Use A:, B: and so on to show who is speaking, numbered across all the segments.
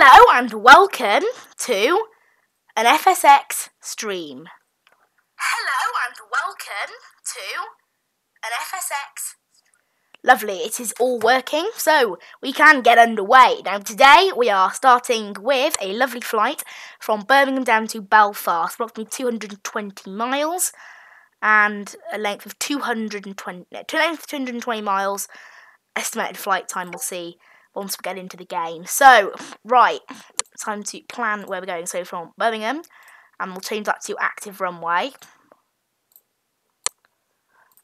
A: Hello and welcome to an FSX stream. Hello and welcome to an FSX. Lovely, it is all working, so we can get underway. Now today we are starting with a lovely flight from Birmingham down to Belfast, approximately 220 miles and a length of 220 miles. Estimated flight time we'll see once we get into the game. So, right, time to plan where we're going. So from Birmingham, and we'll change that to active runway.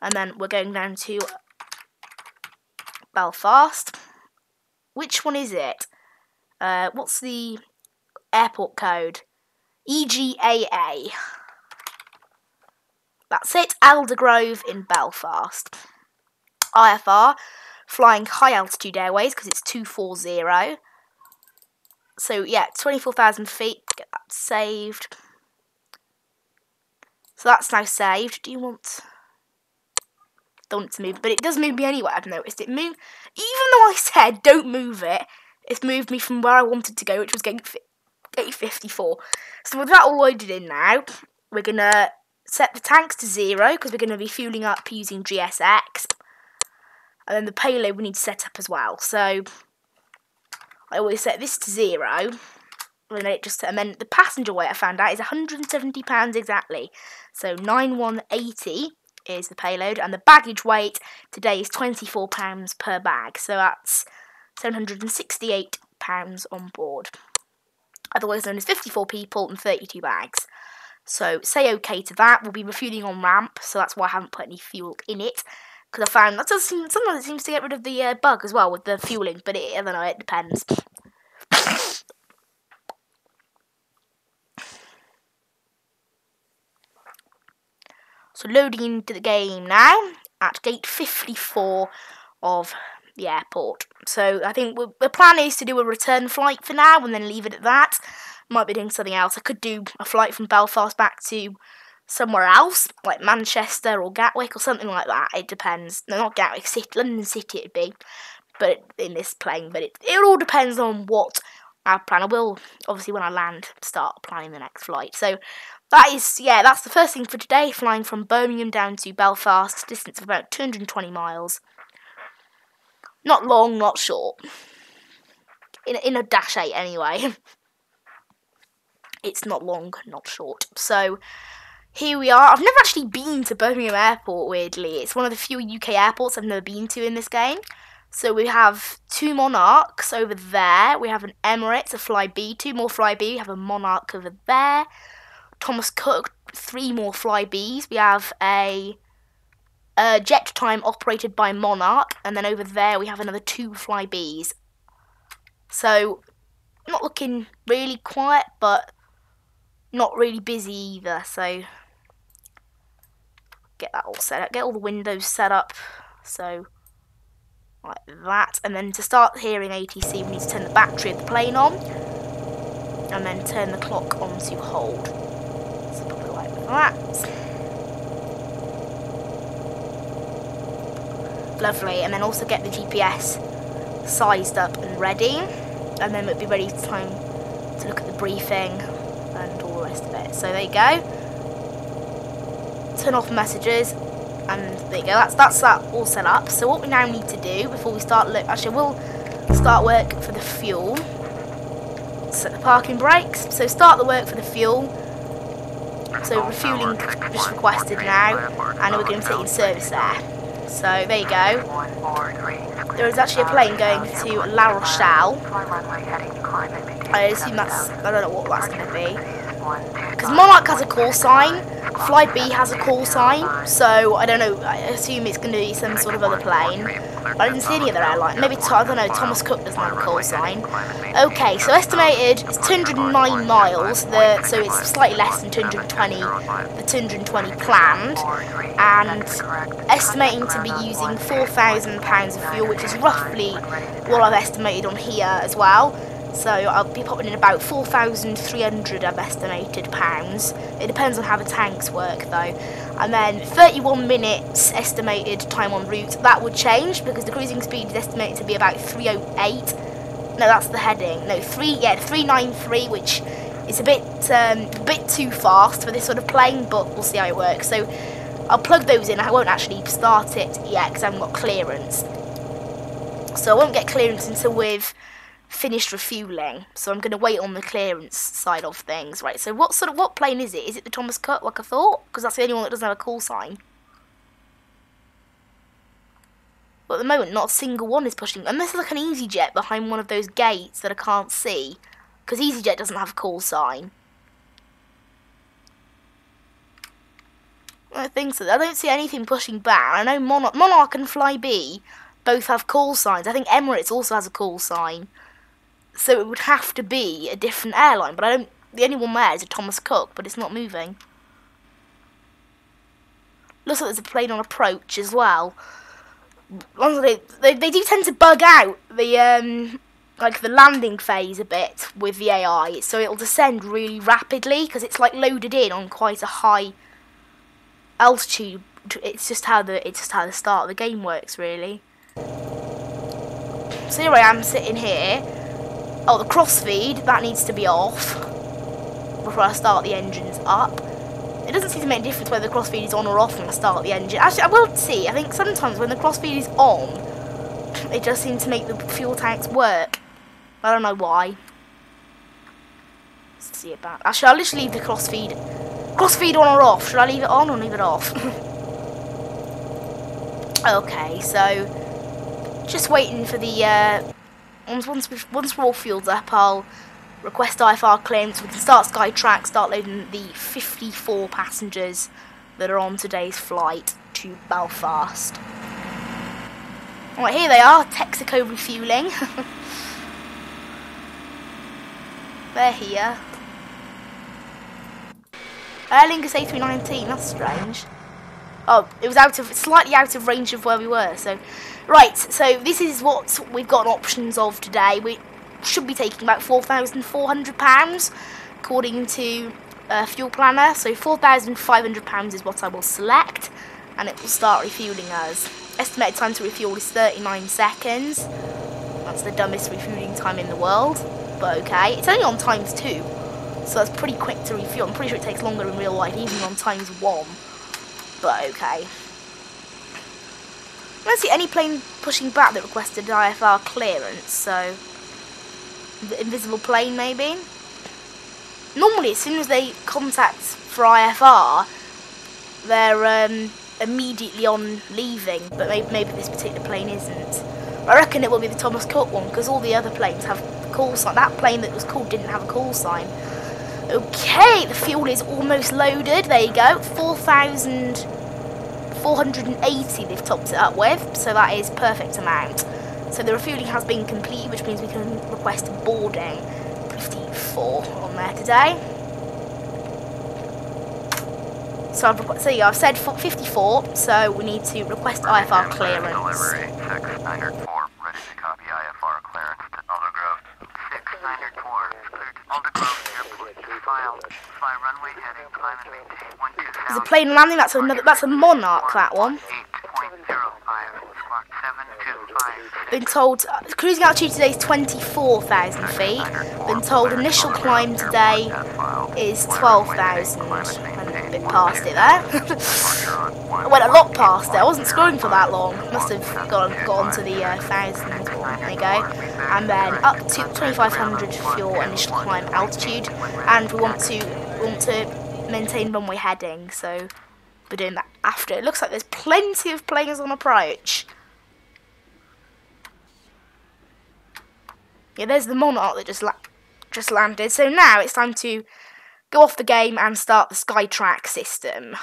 A: And then we're going down to Belfast. Which one is it? What's the airport code? EGAA. That's it, Aldergrove in Belfast. IFR. Flying high altitude airways because it's 240. So yeah, 24,000 feet. Get that saved. So that's now saved. Don't want it to move, but it does move me anyway. I've noticed it move. Even though I said don't move it, it's moved me from where I wanted to go, which was gate 54. So with that all loaded in now, we're gonna set the tanks to 0 because we're gonna be fueling up using GSX. And then the payload we need to set up as well. So I always set this to 0. And then the passenger weight I found out is £170 exactly. So 9180 is the payload, and the baggage weight today is £24 per bag. So that's £768 on board. Otherwise known as 54 people and 32 bags. So say okay to that. We'll be refueling on ramp, so that's why I haven't put any fuel in it. Because I found that sometimes it seems to get rid of the bug as well with the fueling, but I don't know, it depends. So loading into the game now at gate 54 of the airport. So I think the plan is to do a return flight for now and then leave it at that. Might be doing something else. I could do a flight from Belfast back to somewhere else, like Manchester or Gatwick or something like that. It depends. No, not Gatwick City, London City it'd be, but in this plane. But it all depends on what I plan. I will, obviously, when I land, start planning the next flight. So that's the first thing for today, flying from Birmingham down to Belfast, distance of about 220 miles. Not long, not short. In a Dash 8 anyway. It's not long, not short. So here we are. I've never actually been to Birmingham Airport, weirdly. It's one of the few UK airports I've never been to in this game. So we have 2 Monarchs over there. We have an Emirates, a Flybe, 2 more Flybe. We have a Monarch over there. Thomas Cook, 3 more Flybes. We have a Jet Time operated by Monarch. And then over there we have another 2 Flybes. So, not looking really quiet, but not really busy either. So get that all set up, get all the windows set up, so like that. And then to start hearing ATC, we need to turn the battery of the plane on, and then turn the clock on to hold. So probably like that. Lovely. And then also get the GPS sized up and ready, and then it'll be ready time to look at the briefing and all the rest of it. So there you go. Turn off messages, and there you go. That's that all set up. So what we now need to do before we start we'll start work for the fuel. Set the parking brakes. So start the work for the fuel. So refueling just requested now, and we're going to be taking service there. So there you go. There is actually a plane going to La Rochelle. I assume I don't know what that's going to be. Because Monarch has a call sign, Flybe has a call sign, so I don't know, I assume it's going to be some sort of other plane. But I didn't see any other airline. Maybe, I don't know, Thomas Cook doesn't have a call sign. Okay, so estimated, it's 209 miles, so it's slightly less than 220, the 220 planned, and estimating to be using £4,000 of fuel, which is roughly what I've estimated on here as well. So I'll be popping in about 4,300 I've estimated pounds. It depends on how the tanks work though. And then 31 minutes estimated time en route. That would change because the cruising speed is estimated to be about 308 No, that's the heading. No, 393, which is a bit too fast for this sort of plane, but we'll see how it works. So I'll plug those in. I won't actually start it yet because I haven't got clearance. So I won't get clearance until we've finished refueling. So I'm going to wait on the clearance side of things. Right, so what plane is it? Is it the Thomas Cook, like I thought? Because that's the only one that doesn't have a call sign. But at the moment, not a single one is pushing. Unless there's like an EasyJet behind one of those gates that I can't see. Because EasyJet doesn't have a call sign. I don't think so. I don't see anything pushing back. I know Monarch and Flybe both have call signs. I think Emirates also has a call sign. So it would have to be a different airline. But the only one there is a Thomas Cook, but it's not moving. Looks like there's a plane on approach as well. They do tend to bug out the like the landing phase a bit with the AI, so it'll descend really rapidly because it's like loaded in on quite a high altitude. It's just how the start of the game works, really. So here I am sitting here. Oh, the crossfeed, that needs to be off before I start the engines up. It doesn't seem to make a difference whether the crossfeed is on or off when I start the engine. Actually, I will see. I think sometimes when the crossfeed is on, it does seem to make the fuel tanks work. I don't know why. Let's see about. Actually, I'll literally leave the crossfeed on or off. Should I leave it on or leave it off? Okay, so just waiting for the once we're all fueled up, I'll request IFR clearance. We can start Skytrack, start loading the 54 passengers that are on today's flight to Belfast. Alright, here they are, Texaco refueling. They're here. Aer Lingus A319, that's strange. Oh, it was slightly out of range of where we were. So, right, so this is what we've got options of today. We should be taking about £4,400 according to Fuel Planner. So £4,500 is what I will select, and it will start refueling us. Estimated time to refuel is 39 seconds. That's the dumbest refueling time in the world, but okay. It's only on ×2, so that's pretty quick to refuel. I'm pretty sure it takes longer in real life, even on ×1, but okay. I don't see any plane pushing back that requested IFR clearance, so the invisible plane maybe. Normally, as soon as they contact for IFR, they're immediately on leaving, but maybe this particular plane isn't. I reckon it will be the Thomas Cook one, because all the other planes have the call sign. That plane that was called didn't have a call sign. Okay, the fuel is almost loaded. There you go, 4,480 they've topped it up with, so that is perfect amount. So the refueling has been completed, which means we can request boarding. 54 on there today. So yeah, I've said 54, so we need to request IFR clearance.
B: Delivery 6904, ready to copy IFR clearance to Aldergrove. 6904, Aldergrove Airport, fly runway heading, climb and maintain 120.
A: There's a plane landing, that's a Monarch, that one.
B: 8.05, squawk 725.
A: Been told, cruising altitude today is 24,000 feet. Been told initial climb today is 12,000. A bit past it there. I went a lot past it. I wasn't scrolling for that long. Must have gone to the 1,000 one. There you go. And then up to 2,500 fuel initial climb altitude. And we want to maintain runway heading. So we're doing that after. It looks like there's plenty of planes on approach. Yeah, there's the Monarch that just landed. So now it's time to go off the game and start the Skytrack system.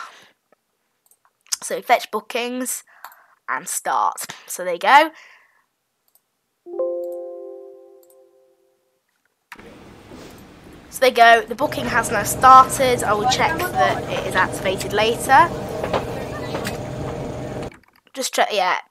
A: So fetch bookings and start. So there you go. So there you go. The booking has now started. I will check that it is activated later. Just check, yeah.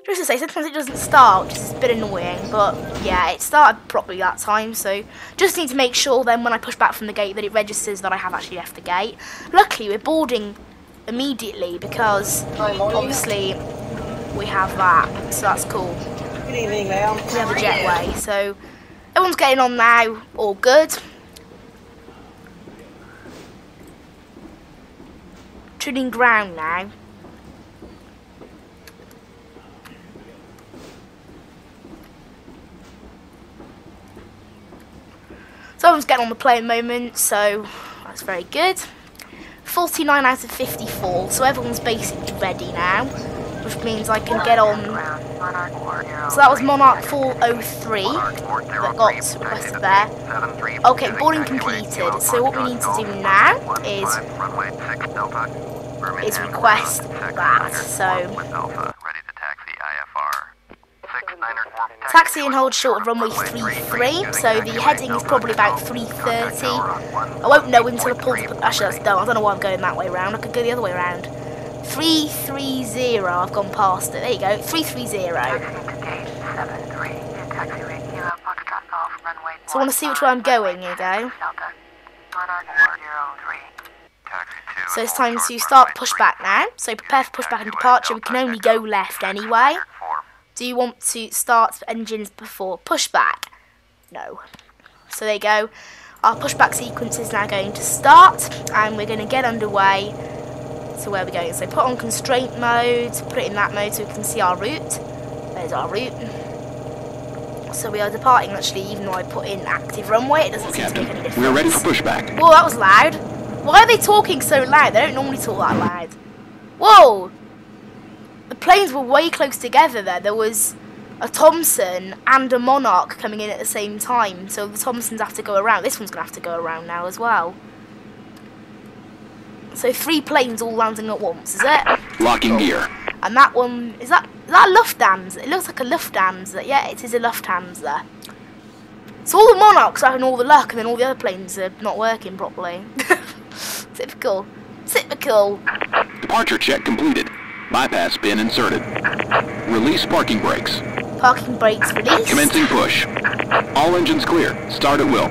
A: Just to say, sometimes it doesn't start, which is a bit annoying, but yeah, it started properly that time, so just need to make sure then when I push back from the gate that it registers that I have actually left the gate. Luckily, we're boarding immediately because obviously we have that, so that's cool.
C: Good evening, ma'am.
A: We have a jetway, so everyone's getting on now, all good. Treading ground now. So everyone's getting on the plane moment, so that's very good. 49 out of 54, so everyone's basically ready now, which means I can get on. So that was Monarch 403 that got requested there. Okay, boarding completed. So what we need to do now is request that. So taxi and hold short of runway 33, so the heading is probably about 330. I won't know until I pull the... Actually, that's dumb. I don't know why I'm going that way around. I could go the other way around. 330, I've gone past it. There you go, 330. So I want to see which way I'm going, here you go. So it's time to start pushback now. So prepare for pushback and departure. We can only go left anyway. Do you want to start engines before pushback? No. So there you go. Our pushback sequence is now going to start, and we're going to get underway. So where are we going? So put on constraint mode, put it in that mode so we can see our route. There's our route. So we are departing actually, even though I put in active runway, it doesn't seem to make any difference.
D: We're ready for pushback.
A: Whoa, that was loud. Why are they talking so loud? They don't normally talk that loud. Whoa! The planes were way close together there. There was a Thompson and a Monarch coming in at the same time. So the Thompsons have to go around. This one's going to have to go around now as well. So 3 planes all landing at once, is it?
D: Locking gear.
A: And that one, is that a Lufthansa? It looks like a Lufthansa. Yeah, it is a Lufthansa. So all the Monarchs are having all the luck, and then all the other planes are not working properly. Typical. Typical.
D: Departure check completed. Bypass pin inserted. Release parking brakes.
A: Parking brakes released.
D: Commencing push. All engines clear. Start at will.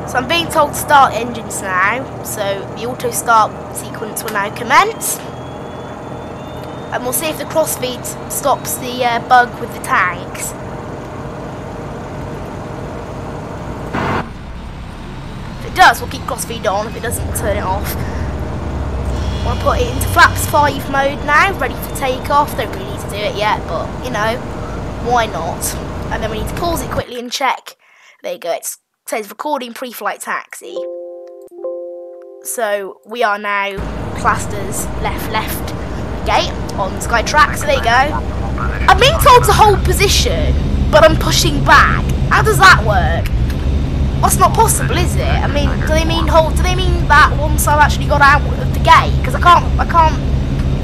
A: So I'm being told to start engines now. So the auto start sequence will now commence. And we'll see if the crossfeed stops the bug with the tanks. If it does, we'll keep crossfeed on. If it doesn't, we'll turn it off. I'll put it into flaps 5 mode now, ready for takeoff. Don't really need to do it yet, but you know, why not? And then we need to pause it quickly and check. There you go, it says recording pre-flight taxi. So we are now classed as left gate on Skytrack, so there you go. I'm being told to hold position, but I'm pushing back. How does that work? That's not possible, is it? I mean, do they mean hold? Do they mean that once I've actually got out of the gate? Because I can't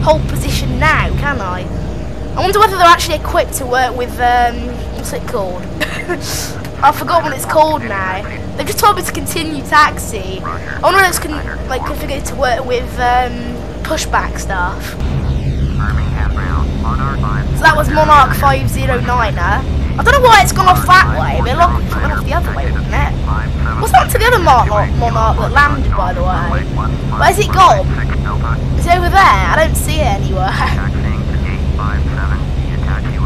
A: hold position now, can I? I wonder whether they're actually equipped to work with what's it called? I forgot what it's called now. They've just told me to continue taxi. I wonder if it's configured to work with pushback stuff. So that was Monarch 509er. I don't know why it's gone off that way. It went off the other way, didn't it? What's happened to the other Monarch that landed, by the way? Where's it gone? It's over there. I don't see it anywhere.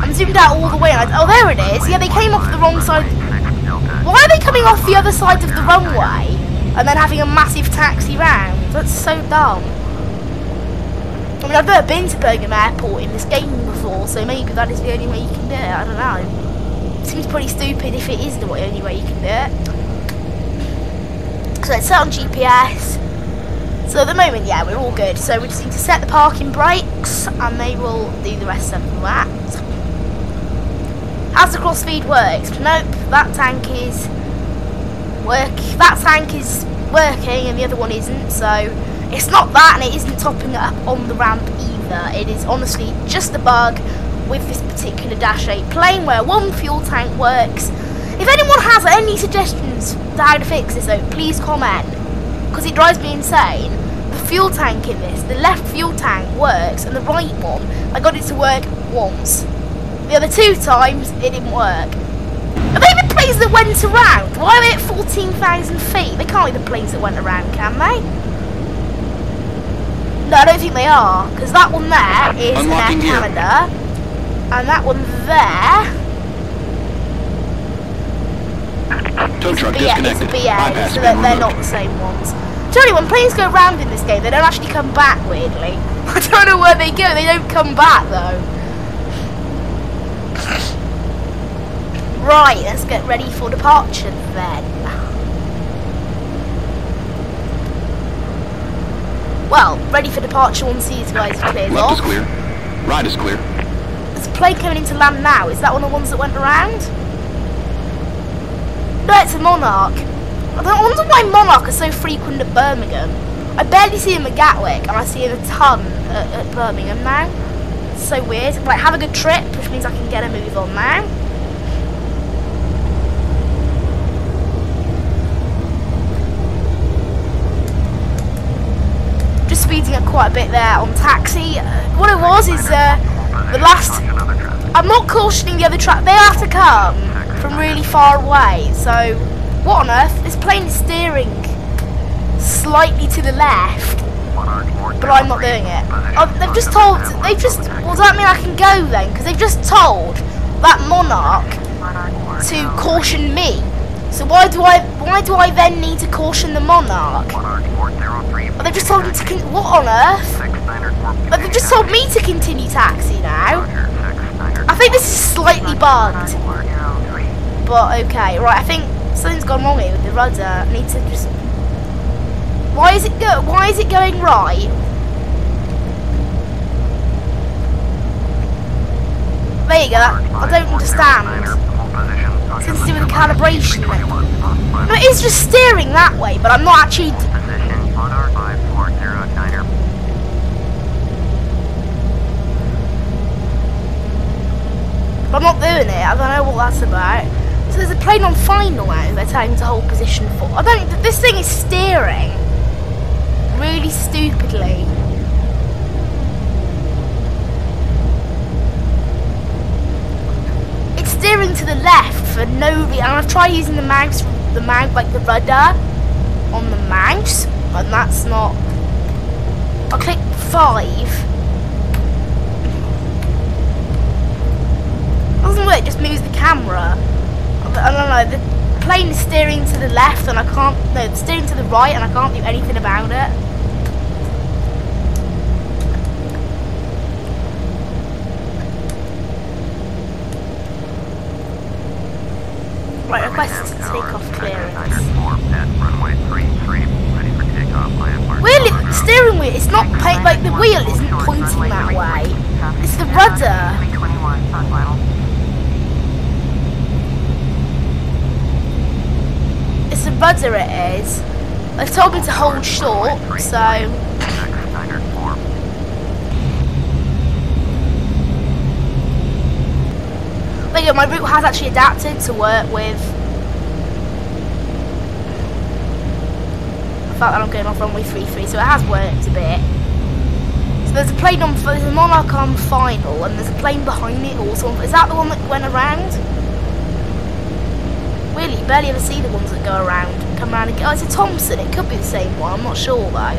A: I'm zoomed out all the way. Oh, there it is. Yeah, they came off the wrong side. Why are they coming off the other side of the runway and then having a massive taxi round? That's so dumb. I mean, I've never been to Birmingham Airport in this game before, so maybe that is the only way you can do it. I don't know. Seems pretty stupid if it is the only way you can do it. So it's set on GPS. So at the moment, yeah, we're all good. So we just need to set the parking brakes, and they will do the rest of that. How's the crossfeed works? Nope, that tank is working, and the other one isn't. So it's not that, and it isn't topping it up on the ramp either. It is honestly just a bug with this particular Dash 8 plane where one fuel tank works. If anyone has any suggestions to how to fix this though, please comment, because it drives me insane. The fuel tank in this, the left fuel tank works, and the right one, I got it to work once. The other 2 times, it didn't work. Are they the planes that went around? Why are they at 14,000 feet? They can't be the planes that went around, can they? No, I don't think they are, because that one there is
D: Unlocking
A: Air
D: gear.
A: Canada, and that one there
D: Tow truck
A: is
D: disconnected.
A: a BA,
D: Bypass
A: so
D: been
A: they're
D: removed.
A: not the same ones. Generally, when planes go round in this game, they don't actually come back, weirdly. I don't know where they go, they don't come back, though. Right, let's get ready for departure, then. Well, ready for departure once these guys are cleared
D: Left
A: off.
D: is clear. Right is clear.
A: There's a plane coming into land now. Is that one of the ones that went around? No, it's a Monarch. I wonder why Monarch are so frequent at Birmingham. I barely see him at Gatwick, and I see him a ton at Birmingham now. It's so weird. Right, have a good trip, which means I can get a move on now. Just speeding up quite a bit there on taxi. What it was is the last. I'm not cautioning the other track. They have to come from really far away. So, what on earth? This plane is steering slightly to the left, but I'm not doing it. Oh, they've just told. They've just. Well, does that mean I can go then? Because they've just told that Monarch to caution me. So why do I then need to caution the Monarch? Oh, they've just told me to. What on earth? But they've just told me to continue taxi now. I think this is slightly bugged. But okay, right. I think something's gone wrong here with the rudder. I need to just. Why is it going right? There you go. I don't understand. Something to do with the calibration. No, it is just steering that way, but I'm not actually. I'm not doing it. I don't know what that's about. So there's a plane on final now. They're telling me to hold position 4. I don't. This thing is steering really stupidly. It's steering to the left for no reason. And I've tried using the mouse, like the rudder on the mouse, and that's not. I click 5. Doesn't work, it just moves the camera. I don't know, the plane is steering to the left and I can't, no, it's steering to the right and I can't do anything about it. Right, request takeoff clearance. Really, the steering wheel, it's not, like the wheel isn't pointing that way. It's the rudder. It's the rudder it is. They've told me to hold short, so. There you go, my route has actually adapted to work with. The fact that I'm going off runway 33, so it has worked a bit. So there's a plane on, there's a Monarch on final, and there's a plane behind me also. Is that the one that went around? Really, you barely ever see the ones that go around, come around and go. Oh, it's a Thompson. It could be the same one. I'm not sure though.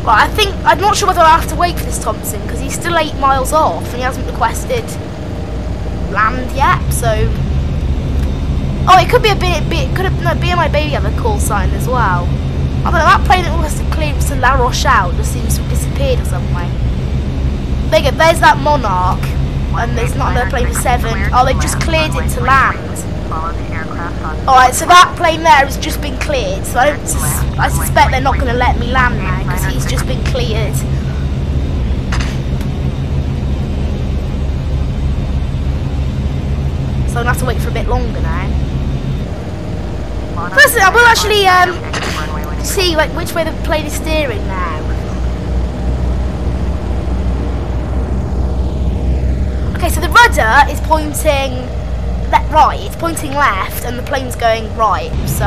A: But I'm not sure whether I have to wait for this Thompson because he's still 8 miles off and he hasn't requested land yet. So, oh, it could be a bit. Could have no. Be my baby have a call sign as well. I don't know. That plane that almost clearance to La Rochelle just seems to have disappeared or something. There you go. There's that Monarch, and there's not another plane for 7. Oh, they've just cleared it to land. Alright, so that plane there has just been cleared, so I suspect they're not going to let me land now because he's just been cleared. So I'm going to have to wait for a bit longer now. Firstly, I will actually see like which way the plane is steering now. Okay, so the rudder is pointing right, it's pointing left and the plane's going right, so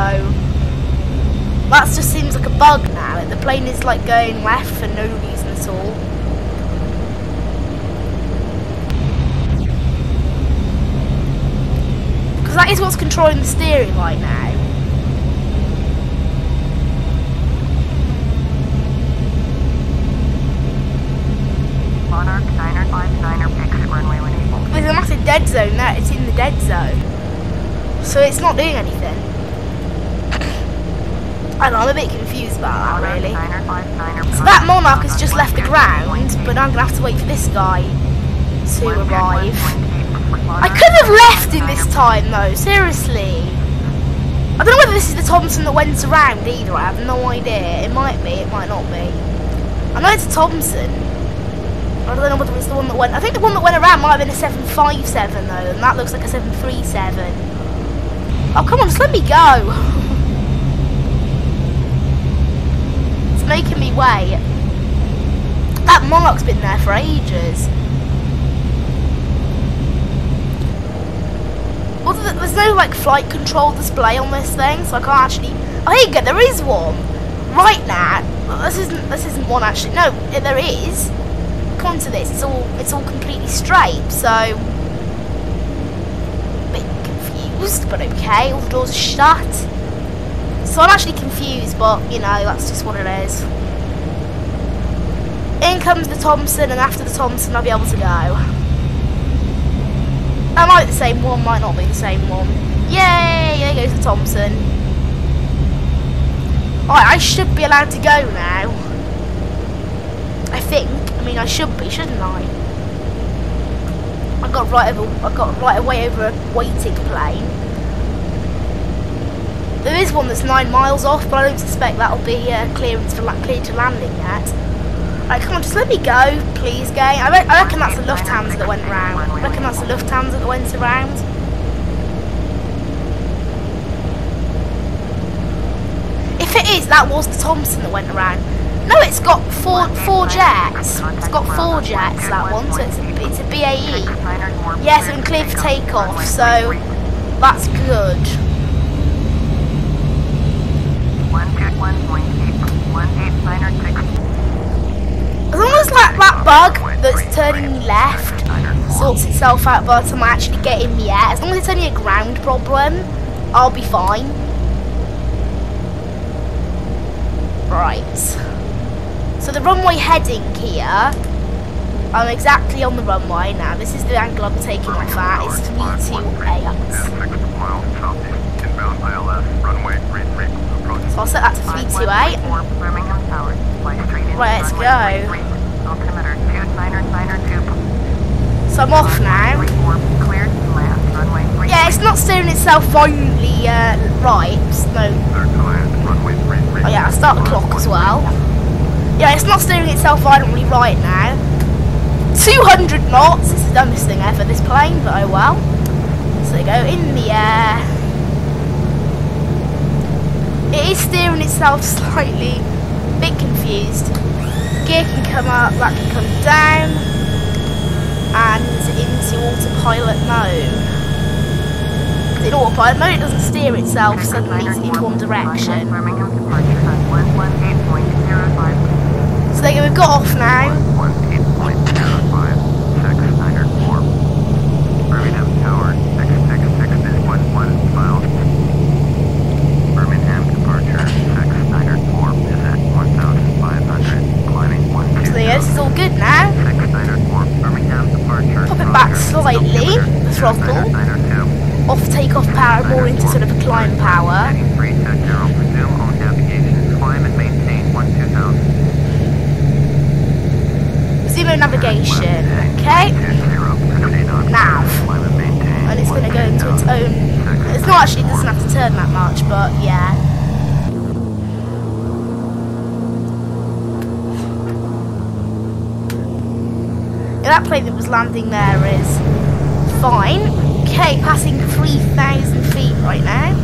A: that just seems like a bug now. The plane is like going left for no reason at all. Because that is what's controlling the steering right now. dead zone there. It's in the dead zone. So it's not doing anything. I don't know, I'm a bit confused about that, really. So that Monarch has just left the ground, but now I'm going to have to wait for this guy to arrive. I could have left him this time, though, seriously. I don't know whether this is the Thompson that went around either, I have no idea. It might be, it might not be. I know it's a Thompson. I don't know whether it's the one that went... I think the one that went around might have been a 757 though, and that looks like a 737. Oh, come on, just let me go. It's making me wait. That Monarch's been there for ages. Well, there's no like flight control display on this thing, so I can't actually... Oh, here you go, there is one. Right now, this isn't one actually. No, there is. Come to this, it's all completely straight, so a bit confused, but okay. All the doors are shut, so I'm actually confused, but you know, that's just what it is. In comes the Thompson, and after the Thompson I'll be able to go. That might be the same one, might not be the same one. Yay, there goes the Thompson. Alright, I should be allowed to go now, I think. I mean, I should be, shouldn't I? I got right away over a waiting plane. There is one that's 9 miles off, but I don't suspect that'll be cleared to landing yet. Right, come on, just let me go, please, gang. I reckon that's the Lufthansa that went round. I reckon that's the Lufthansa that went around. If it is, that was the Thompson that went around. No, it's got four jets. It's got 4 jets, that one, so it's a BAE. Yes, it's been cleared for takeoff, so that's good. As long as that bug that's turning me left sorts itself out by the time I actually get in the air, as long as it's only a ground problem, I'll be fine. Right. So the runway heading here, I'm exactly on the runway now. This is the angle I'm taking off at. It's 328. So I'll set that to 328. Right, let's go. So I'm off now. Yeah, it's not steering itself violently right. No. Oh yeah, I'll start the clock as well. Yeah, it's not steering itself violently right now. 200 knots. It's the dumbest thing ever, this plane, but oh well. So they go in the air. It is steering itself slightly. A bit confused. Gear can come up, that can come down, and into autopilot mode. In autopilot mode, it doesn't steer itself suddenly in one direction. So there you go, we've got off now. So there you go, this is all good now. Pop it back slightly, the throttle. Off takeoff power, more into sort of a climb power. Zero navigation, okay. Nav. And it's going to go into its own. It's not actually, it doesn't have to turn that much, but yeah. Yeah, that plane that was landing there is fine. Okay, passing 3,000 feet right now.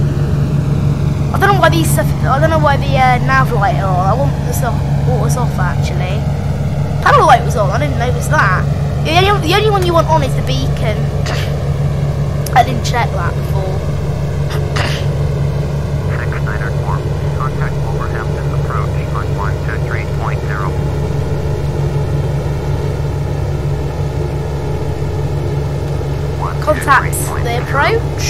A: I don't know why these stuff. I don't know why the nav light are on. I want the stuff was off actually. Panel light was on. I didn't notice that. The only one you want on is the beacon. I didn't check that before.
B: Contact Wolverhampton approach on 123.0.
A: Contact the approach.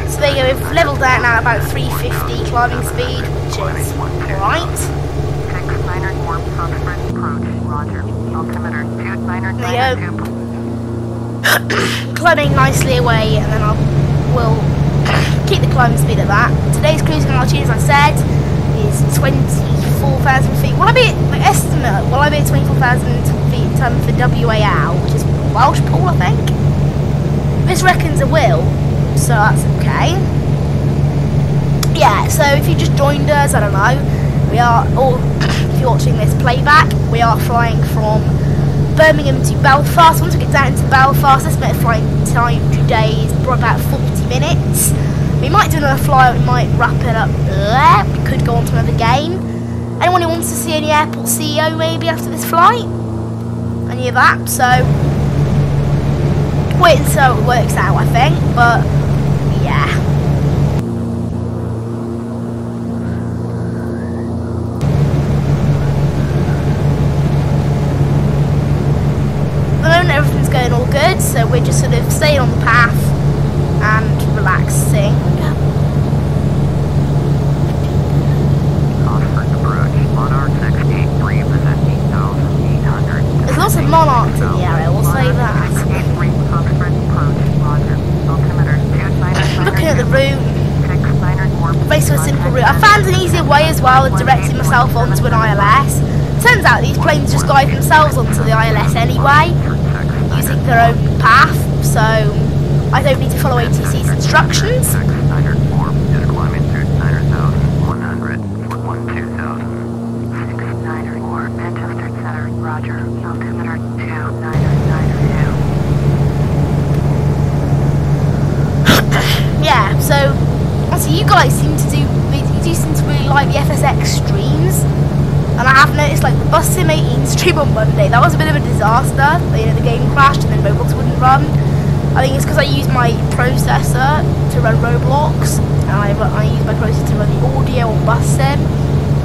A: So there you go, we've levelled out now about 350 climbing speed, which is alright. there you go. Climbing nicely away, and then we'll keep the climbing speed at that. Today's cruising altitude, as I said, is 24,000 feet. Will I be my estimate? Will I be at 24,000 feet in terms for WAL, which is Welsh pool, I think. This reckons it will, so that's okay. Yeah. So if you just joined us, I don't know, we are, or if you're watching this playback, we are flying from Birmingham to Belfast. Once we get down to Belfast, estimated flying time today is about 40 minutes. We might do another flight, we might wrap it up there. We could go on to another game. Anyone who wants to see any airport CEO maybe after this flight? Any of that? So, wait until it works out, I think. But, yeah. Everything's going all good, so we're just sort of staying on the path and relaxing. There's lots of monarchs in the area, we'll say that. Looking at the route, based on a simple route. I found an easier way as well of directing myself onto an ILS. Turns out these planes just guide themselves onto the ILS anyway, using their own path, so I don't need to follow ATC's instructions. Yeah, so obviously you guys seem to really like the FSX streams. And I have noticed, like, the Bus Sim 18 stream on Monday, that was a bit of a disaster. You know, the game crashed and then Roblox wouldn't run. I think it's because I used my processor to run Roblox, and I used my processor to run the audio on Bus Sim,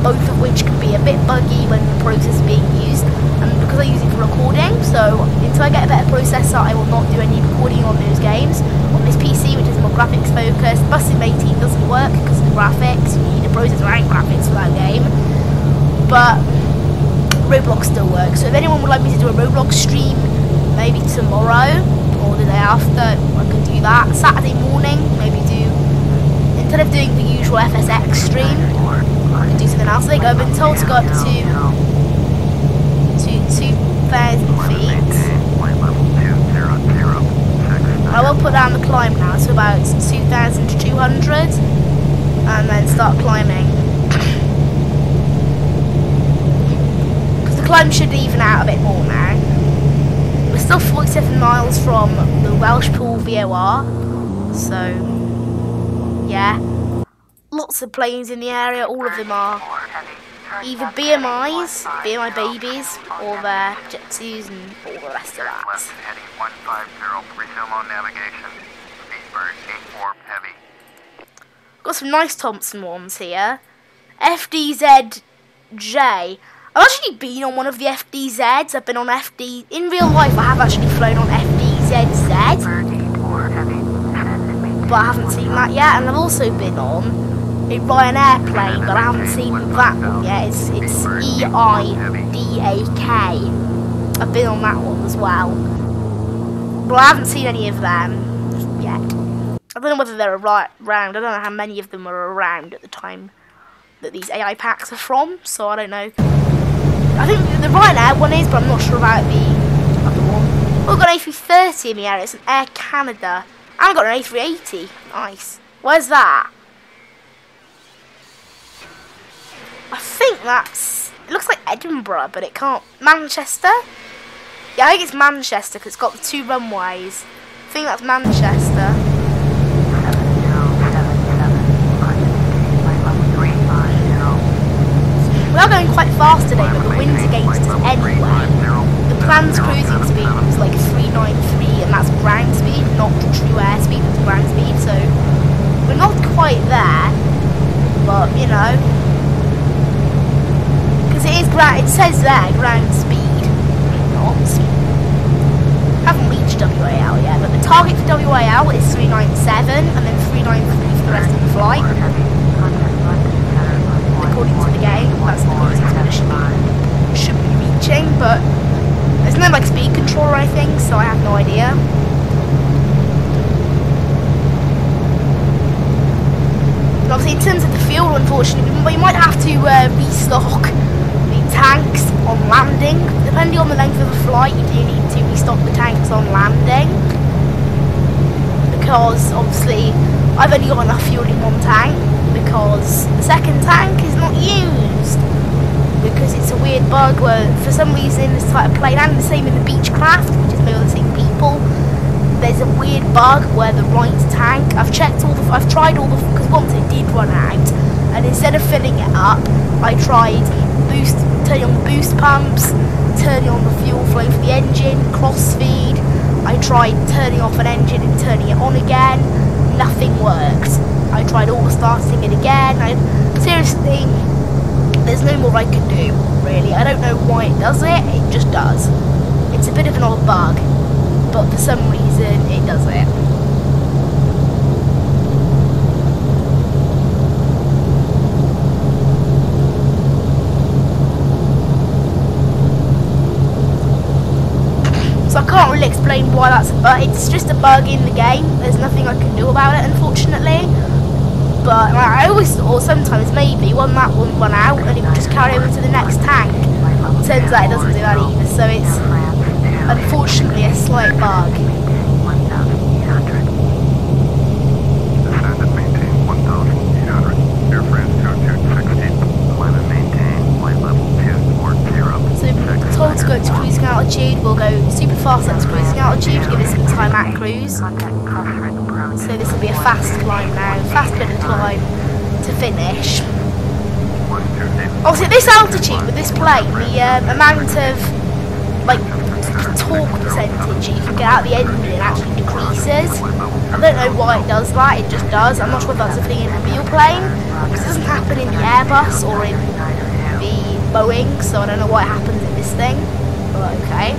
A: both of which can be a bit buggy when the process is being used. And because I use it for recording, so until I get a better processor, I will not do any recording on those games. On this PC, which is more graphics focused, Bus Sim 18 doesn't work because of the graphics. You need a processor and graphics for that game. But Roblox still works, so if anyone would like me to do a Roblox stream maybe tomorrow or the day after, I can do that. Saturday morning, maybe do, instead of doing the usual FSX stream, I can do something else. There you go, I've been told to go up to 2,000 feet. I will put down the climb now to about 2,200 and then start climbing. The climb should even out a bit more now. We're still 47 miles from the Welsh pool VOR, so yeah, lots of planes in the area. All of them are either BMIs, BMI babies, or they're Jet 2s and all the rest of that.
B: Heading 150, resume on navigation. Speedbird ep4 heavy.
A: Got some nice Thompson ones here. FDZJ. I've actually been on one of the FDZs. I've been on FD... In real life, I have actually flown on FDZZ. But I haven't seen that yet. And I've also been on a Ryanair plane, but I haven't seen that one yet. It's EIDAK. I've been on that one as well. But I haven't seen any of them yet. I don't know whether they're around. I don't know how many of them were around at the time that these AI packs are from, so I don't know. I think the Ryanair one is, but I'm not sure about the other one. Oh, I've got an A330 in the area. It's an Air Canada. And I've got an A380. Nice. Where's that? I think that's... It looks like Edinburgh, but it can't... Manchester? Yeah, I think it's Manchester, because it's got the 2 runways. I think that's Manchester. We are going quite fast today, but the wind's against us anyway. The planned cruising speed was like 393, and that's ground speed, not true airspeed, that's ground speed, so we're not quite there, but you know, because it is ground, it says there, ground speed, not. Haven't reached WAL yet, but the target for WAL is 397, and then 393 for the rest of the flight. According to the game, that's the cruising speed I should be reaching, but there's no like speed control or anything, so I have no idea. And obviously, in terms of the fuel, unfortunately, we might have to restock the tanks on landing. Depending on the length of the flight, you do need to restock the tanks on landing. Because, obviously, I've only got enough fuel in one tank, because the second tank is not used. Because it's a weird bug where, for some reason, this type of plane, and the same in the Beechcraft, which is made by the same people, there's a weird bug where the right tank, I've tried all the, because once it did run out, and instead of filling it up, I tried turning on the boost pumps, turning on the fuel flow for the engine, cross feed. I tried turning off an engine and turning it on again. Nothing worked. I tried starting it again. Seriously, there's no more I can do, really. I don't know why it does it. It just does. It's a bit of an odd bug, but for some reason it does it. So I can't really explain why that's a bug. It's just a bug in the game. There's nothing I can do about it, unfortunately. But I always thought sometimes maybe when that one run out and it would just carry over to the next tank. Turns out it doesn't do that either. So it's unfortunately a slight bug. Told to go to cruising altitude, we'll go super fast up to cruising altitude to give us some time at cruise. So this will be a fast climb now, fast bit of climb to finish. Obviously at this altitude with this plane, the amount of torque percentage you can get out of the engine actually decreases. I don't know why it does that, it just does. I'm not sure if that's a thing in the real plane, because it doesn't happen in the Airbus or in the Boeing, so I don't know what happens in this thing, but okay.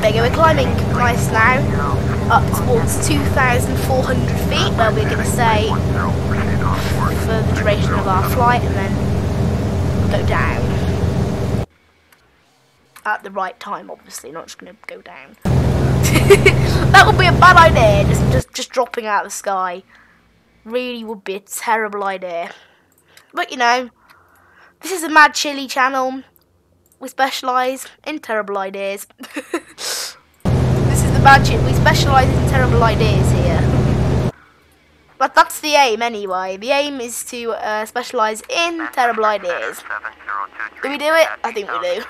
A: There you go, we're climbing nice now, up towards 2,400 feet, where we're going to stay for the duration of our flight and then go down. At the right time, obviously, not just going to go down. That would be a bad idea, just dropping out of the sky. Really would be a terrible idea. But, you know, this is a Mad Chili channel. We specialise in terrible ideas. This is the Mad Chili. We specialise in terrible ideas here. But that's the aim, anyway. The aim is to specialise in terrible ideas. Do we do it? I think we do.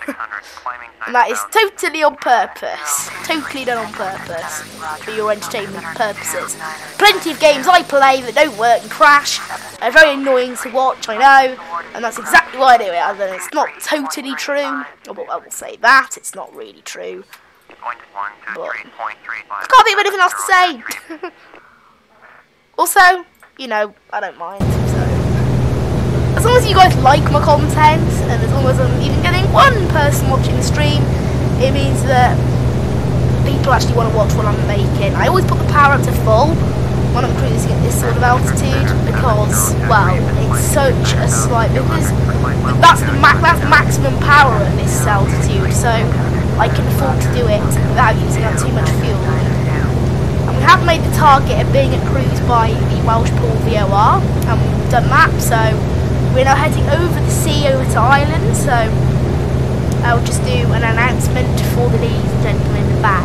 A: And that is totally on purpose. Totally done on purpose. For your entertainment purposes. Plenty of games I play that don't work and crash. Are very annoying to watch, I know. And that's exactly why I do it. Other than it's not totally true. I will say that. It's not really true. But I can't think of anything else to say. Also, you know, I don't mind. So, as long as you guys like my content, and as long as I'm even getting one person watching the stream, it means that people actually want to watch what I'm making. I always put the power up to full when I'm cruising at this sort of altitude, because, well, it's such a slight, because that's the maximum power at this altitude, so I can afford to do it without using up too much fuel. We have made the target of being at cruise by the Welsh Pool VOR, and we've done that, so we're now heading over the sea over to Ireland, so I'll just do an announcement for the ladies and gentlemen in the back.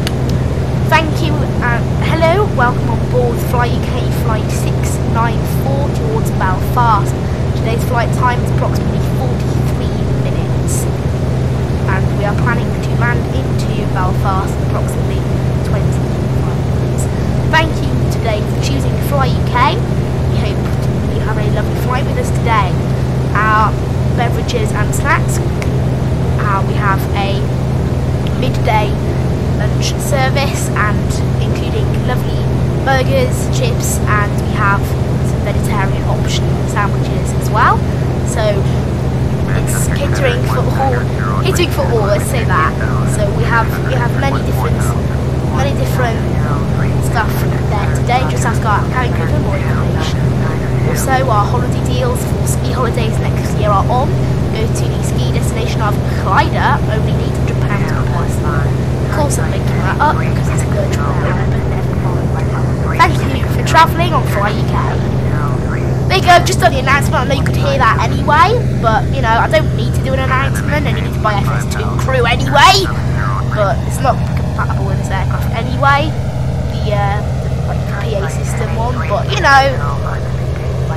A: Thank you, and hello, welcome on board Fly UK Flight 694 towards Belfast. Today's flight time is approximately 43 minutes, and we are planning to land into Belfast in approximately 20 minutes. Thank you today for choosing to Fly UK. We hope you have a lovely flight with us today. Our beverages and snacks. We have a midday lunch service, and including lovely burgers, chips, and we have some vegetarian option sandwiches as well. So it's catering for all. Let's say that. So we have many different stuff there today. Just ask our cabin crew for more information. Also, our holiday deals for ski holidays next year are on. Go to the ski destination of Clyde, only £800 per Of course I'm making that up because it's a virtual area, but never mind. Thank you for travelling on Fly UK. There you go, just on the announcement. I know you could hear that anyway, but you know, I don't need to do an announcement. I need to buy FS2 crew anyway, but it's not compatible with this aircraft anyway. The like the PA system one, but you know,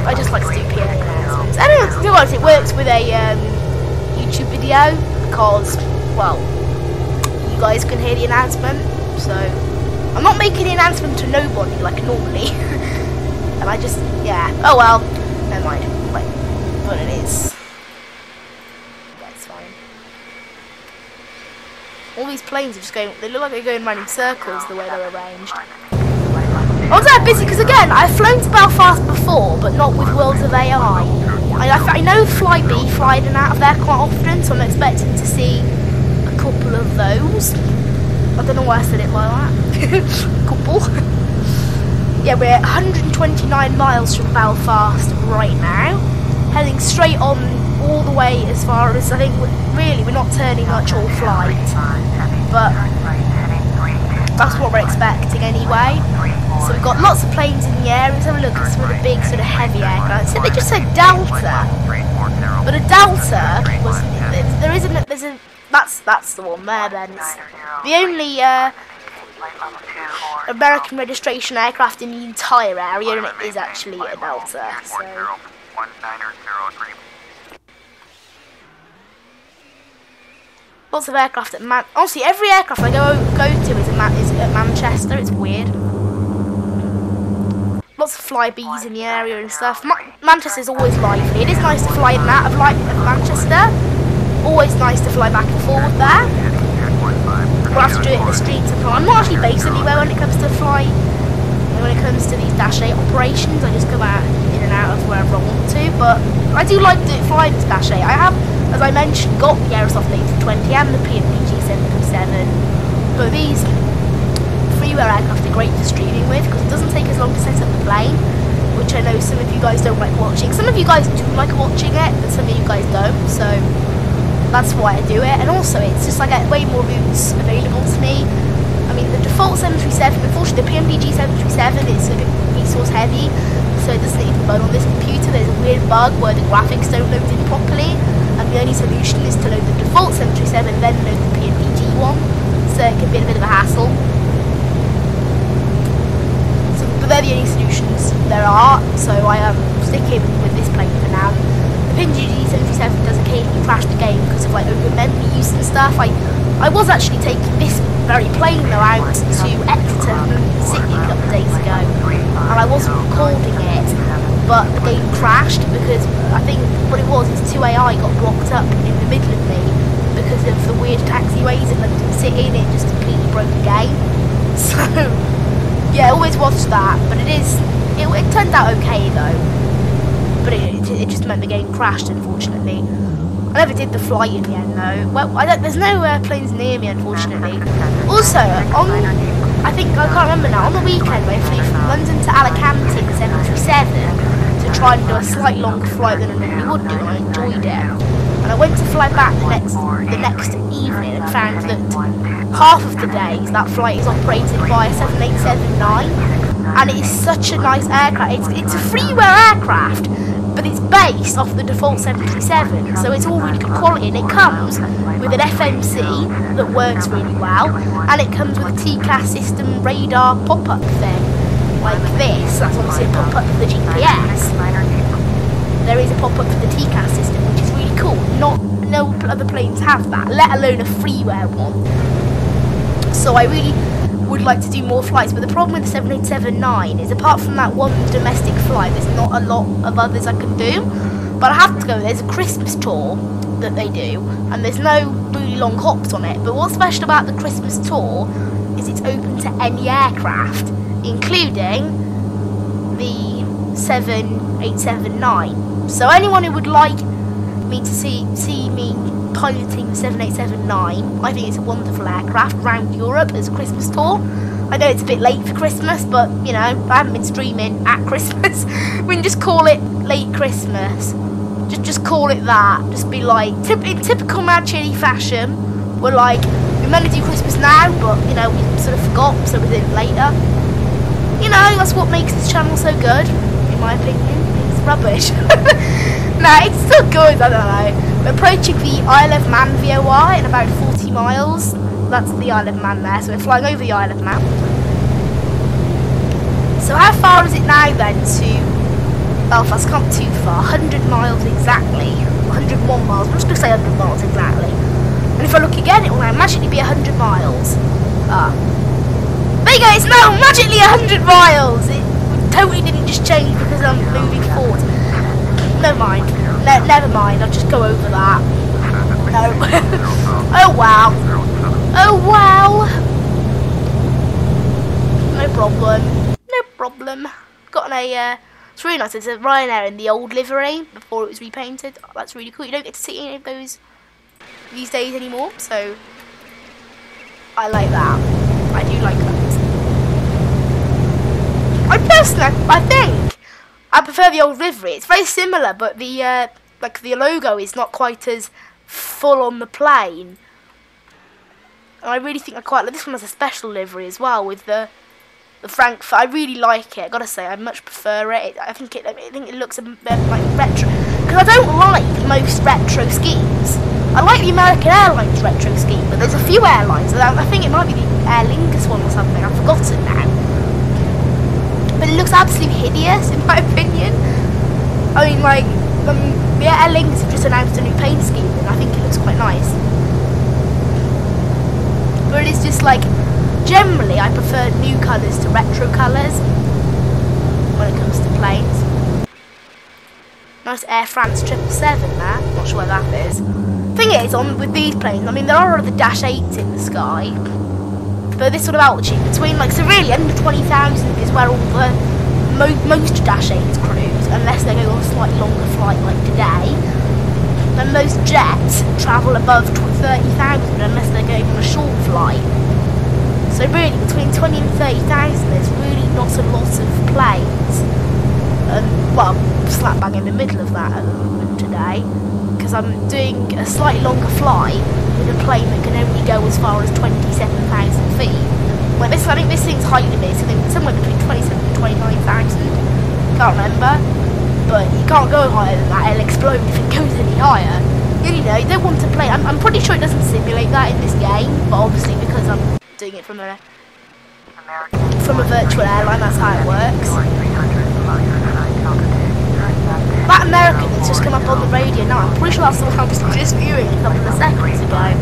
A: I just like to do PA announcements. And to be honest, it works with a YouTube video because, well, you guys can hear the announcement. So I'm not making the announcement to nobody like normally. And I just, yeah, oh well, never mind, like, but it is. That's fine. All these planes are just going, they look like they're going around in circles the way they're arranged. I was that busy because, again, I've flown to Belfast before, but not with Worlds of AI. I know Fly B fly in and out of there quite often, so I'm expecting to see a couple of those. I don't know why I said it like that. Couple. Yeah, we're 129 miles from Belfast right now, heading straight on all the way as far as, I think, really, we're not turning much all flight, but that's what we're expecting anyway. So we've got lots of planes in the air. Let's have a look at some of the big sort of heavy aircraft. So they just said Delta, but a Delta was, there's a, that's the one there then. It's the only American registration aircraft in the entire area, and it is actually a Delta. So. Lots of aircraft at honestly, every aircraft I go to is at Manchester. It's weird. Lots of Fly Bs in the area and stuff. Manchester's always lively. It is nice to fly in and out of Manchester. Always nice to fly back and forward there. We'll have to do it in the streets. I'm not actually based anywhere when it comes to fly. When it comes to these Dash 8 operations, I just go out in and out of wherever I want to. But I do like to fly this Dash 8. I have, as I mentioned, got the Aerosoft A320 and the PMPG 737. But these freeware aircraft are great for streaming with because it doesn't take as long to set up the plane, which I know some of you guys don't like watching. Some of you guys do like watching it, but some of you guys don't. So that's why I do it. And also, it's just like I get way more routes available to me. I mean, the default 737, unfortunately, the PMPG 737 is a bit resource heavy, so it doesn't even run on this computer. There's a weird bug where the graphics don't load in properly, and the only solution is to load the default 737, then load the PMPG one, so it can be a bit of a hassle. So, but they're the only solutions there are, so I am sticking with this plane for now. The PMPG 737 does occasionally crash the game because of like open memory use and stuff. I was actually taking this very plane though out to Exeter City a couple of days ago, and I wasn't recording it, but the game crashed because I think what it was is 2AI got blocked up in the middle of me because of the weird taxiways in London City, and it just completely broke the game. So yeah, always watch that, but it turned out okay though, but it just meant the game crashed, unfortunately. I never did the flight in the end though. Well, there's no planes near me, unfortunately. Also, I can't remember now, on the weekend I flew from London to Alicante in the 737 to try and do a slightly longer flight than I normally would do, and I enjoyed it. And I went to fly back the next evening and found that half of the days that flight is operated by a 7879, and it is such a nice aircraft. It's a freeware aircraft, but it's based off the default 737, so it's all really good quality, and it comes with an FMC that works really well, and it comes with a TCAS system radar pop-up thing, like this. That's obviously a pop-up for the GPS. There is a pop-up for the TCAS system, which is really cool. No other planes have that, let alone a freeware one. So I really would like to do more flights, but the problem with the 787-9 is apart from that one domestic flight, there's not a lot of others I can do. But I have to go, there's a Christmas tour that they do, and there's no really long hops on it. But what's special about the Christmas tour is it's open to any aircraft, including the 787-9. So anyone who would like me to see me piloting the 787-9, I think it's a wonderful aircraft around Europe as a Christmas tour. I know it's a bit late for Christmas, but you know, I haven't been streaming at Christmas. We can just call it late Christmas. Just call it that. Just be like, in typical Mad Chili fashion, we're like, we meant to do Christmas now, but you know, we sort of forgot, so we did it later. You know, that's what makes this channel so good, in my opinion. It's rubbish. No, it's still good, I don't know. We're approaching the Isle of Man VOI in about 40 miles. That's the Isle of Man there, so we're flying over the Isle of Man. So how far is it now then to Belfast? Can't be too far, 100 miles exactly. 101 miles, I'm just going to say 100 miles exactly. And if I look again, it will now magically be 100 miles. There you go, it's now magically 100 miles! It totally didn't just change because I'm moving forward. No mind. Never mind, I'll just go over that. No. Oh wow. Oh wow. No problem. No problem. Got a, it's really nice, it's a Ryanair in the old livery before it was repainted. Oh, that's really cool. You don't get to see any of those these days anymore, so I like that. I do like that. I think I prefer the old livery. It's very similar, but the like the logo is not quite as full on the plane. And I really think I quite like this one. Has a special livery as well with the Frankfurt. I really like it. I gotta say, I much prefer it. I think it looks a bit like retro. Because I don't like most retro schemes. I like the American Airlines retro scheme, but there's a few airlines. I think it might be the Aer Lingus one or something. I've forgotten now. But it looks absolutely hideous, in my opinion. I mean, like, the Aer Lingus have just announced a new paint scheme, and I think it looks quite nice. But it's just like, generally, I prefer new colours to retro colours when it comes to planes. Nice Air France 777 there. Not sure where that is. Thing is, with these planes, I mean, there are other Dash 8s in the sky. But this sort of altitude between, like, so really under 20,000 is where all the most Dash 8s cruise, unless they go on a slightly longer flight like today. Then most jets travel above 30,000 unless they're going on a short flight. So really, between 20 and 30,000, there's really not a lot of planes. Well, slap bang in the middle of that at the moment today, because I'm doing a slightly longer flight with a plane that can only go as far as 27,000 feet. Well, I think this thing's height limit is somewhere between 27,000 and 29,000. Can't remember, but you can't go higher than that. It'll explode if it goes any higher. You know, you don't want to play. I'm pretty sure it doesn't simulate that in this game, but obviously because I'm doing it from a virtual airline, that's how it works. That American that's just come up on the radio now, I'm pretty sure that's the one I was just viewing a couple of seconds ago.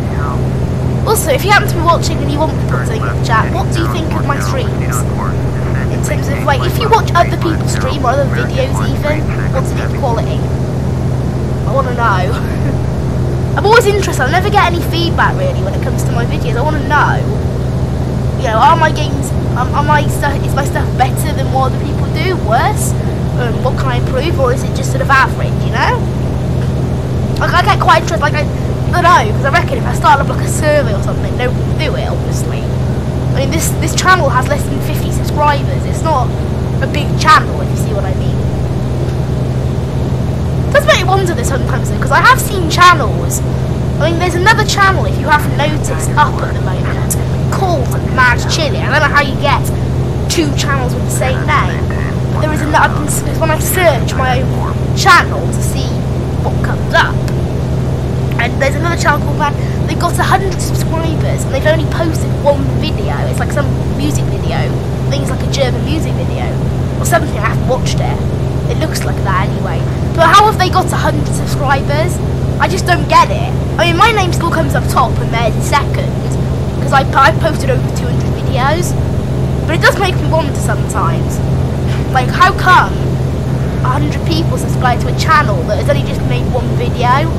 A: Also, if you happen to be watching and you want to put something in the chat, what do you think of my streams? In terms of, like, if you watch other people stream or other videos even, what's the quality? I want to know. I'm always interested, I never get any feedback really when it comes to my videos. I want to know, you know, are my games, is my stuff better than what other people do, worse? What can I improve, or is it just sort of average, you know? Like, I get quite interested, like, I don't know, because I reckon if I start up like a survey or something, no one will do it, obviously. I mean, this channel has less than 50 subscribers. It's not a big channel, if you see what I mean. It does make me wonder this sometimes, though, because I have seen channels. I mean, there's another channel, if you haven't noticed, up at the moment, called Mad Chili. I don't know how you get two channels with the same name. There is when I search my own channel to see what comes up, and there's another channel called Mad. They've got 100 subscribers and they've only posted one video. It's like some music video. I think it's like a German music video or something. I haven't watched it. It looks like that anyway. But how have they got 100 subscribers? I just don't get it. I mean, my name still comes up top and theirs is second because I posted over 200 videos. But it does make me wonder sometimes. Like, how come 100 people subscribe to a channel that has only just made one video?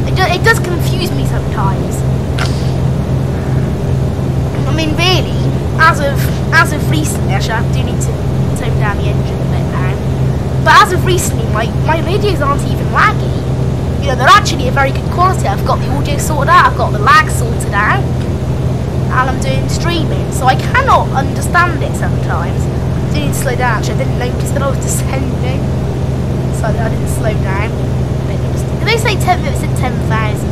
A: It does confuse me sometimes. I mean, really, as of recently, actually, I do need to tone down the engine a bit now. But as of recently, my videos aren't even laggy. You know, they're actually a very good quality. I've got the audio sorted out, I've got the lag sorted out, and I'm doing streaming, so I cannot understand it sometimes. I need to slow down. Actually, I didn't notice that I was descending, so I didn't slow down. Did they say 10? It said 10,000.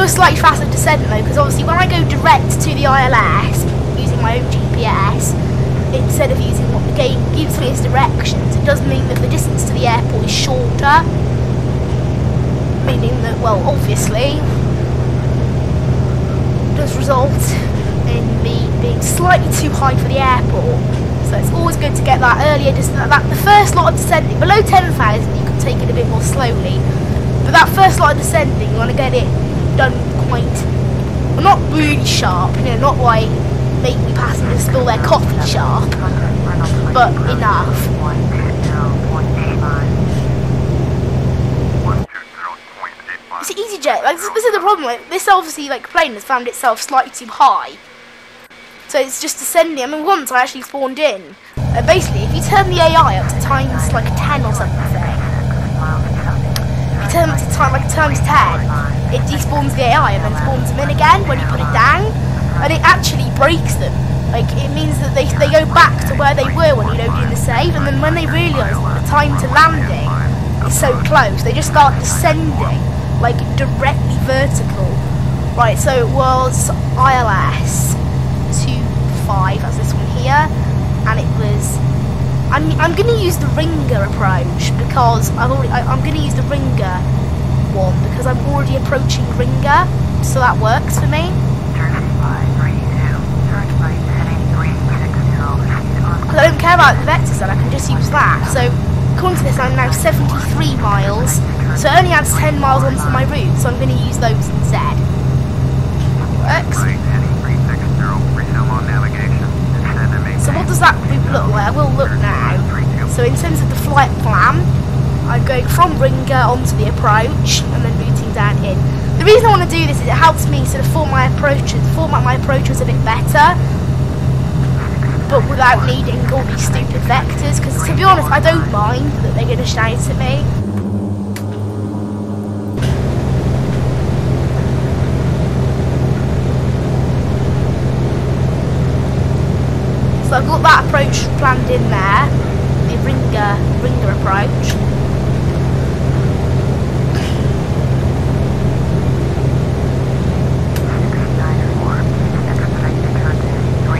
A: a slightly faster descent though, because obviously when I go direct to the ILS using my own GPS, instead of using what the game gives me as directions, it does mean that the distance to the airport is shorter. Meaning that, well, obviously, it does result in me being slightly too high for the airport. So it's always good to get that earlier distance. The first lot of descending, below 10,000 you can take it a bit more slowly. But that first lot of descending, you want to get it done quite, well, not really sharp, you know, not like making passengers spill their coffee sharp, but enough. It's EasyJet, like this is the problem, like, this obviously like plane has found itself slightly too high. So it's just descending. I mean, once I actually spawned in, basically if you turn the AI up to times like 10 or something, if you turn it to times 10, it despawns the AI and then spawns them in again when you put it down, and it actually breaks them. Like, it means that they go back to where they were when you loaded in the save, and then when they realise that the time to landing is so close, they just start descending, like directly vertical. Right, so it was ILS 25, that's this one here, and it was, I'm going to use the ringer approach because I'm going to use the ringer one because I'm already approaching ringer, so that works for me. Because I don't care about the vectors then, I can just use that. So according to this, I'm now 73 miles, so it only adds 10 miles onto my route, so I'm going to use those instead. Works. So what does that route look like? I will look now. So in terms of the flight plan, I'm going from ringer onto the approach and then routing down in. The reason I want to do this is it helps me sort of format my approaches a bit better, but without needing all these stupid vectors, because to be honest I don't mind that they're going to shout at me. So I've got that approach planned in there, the ringer approach.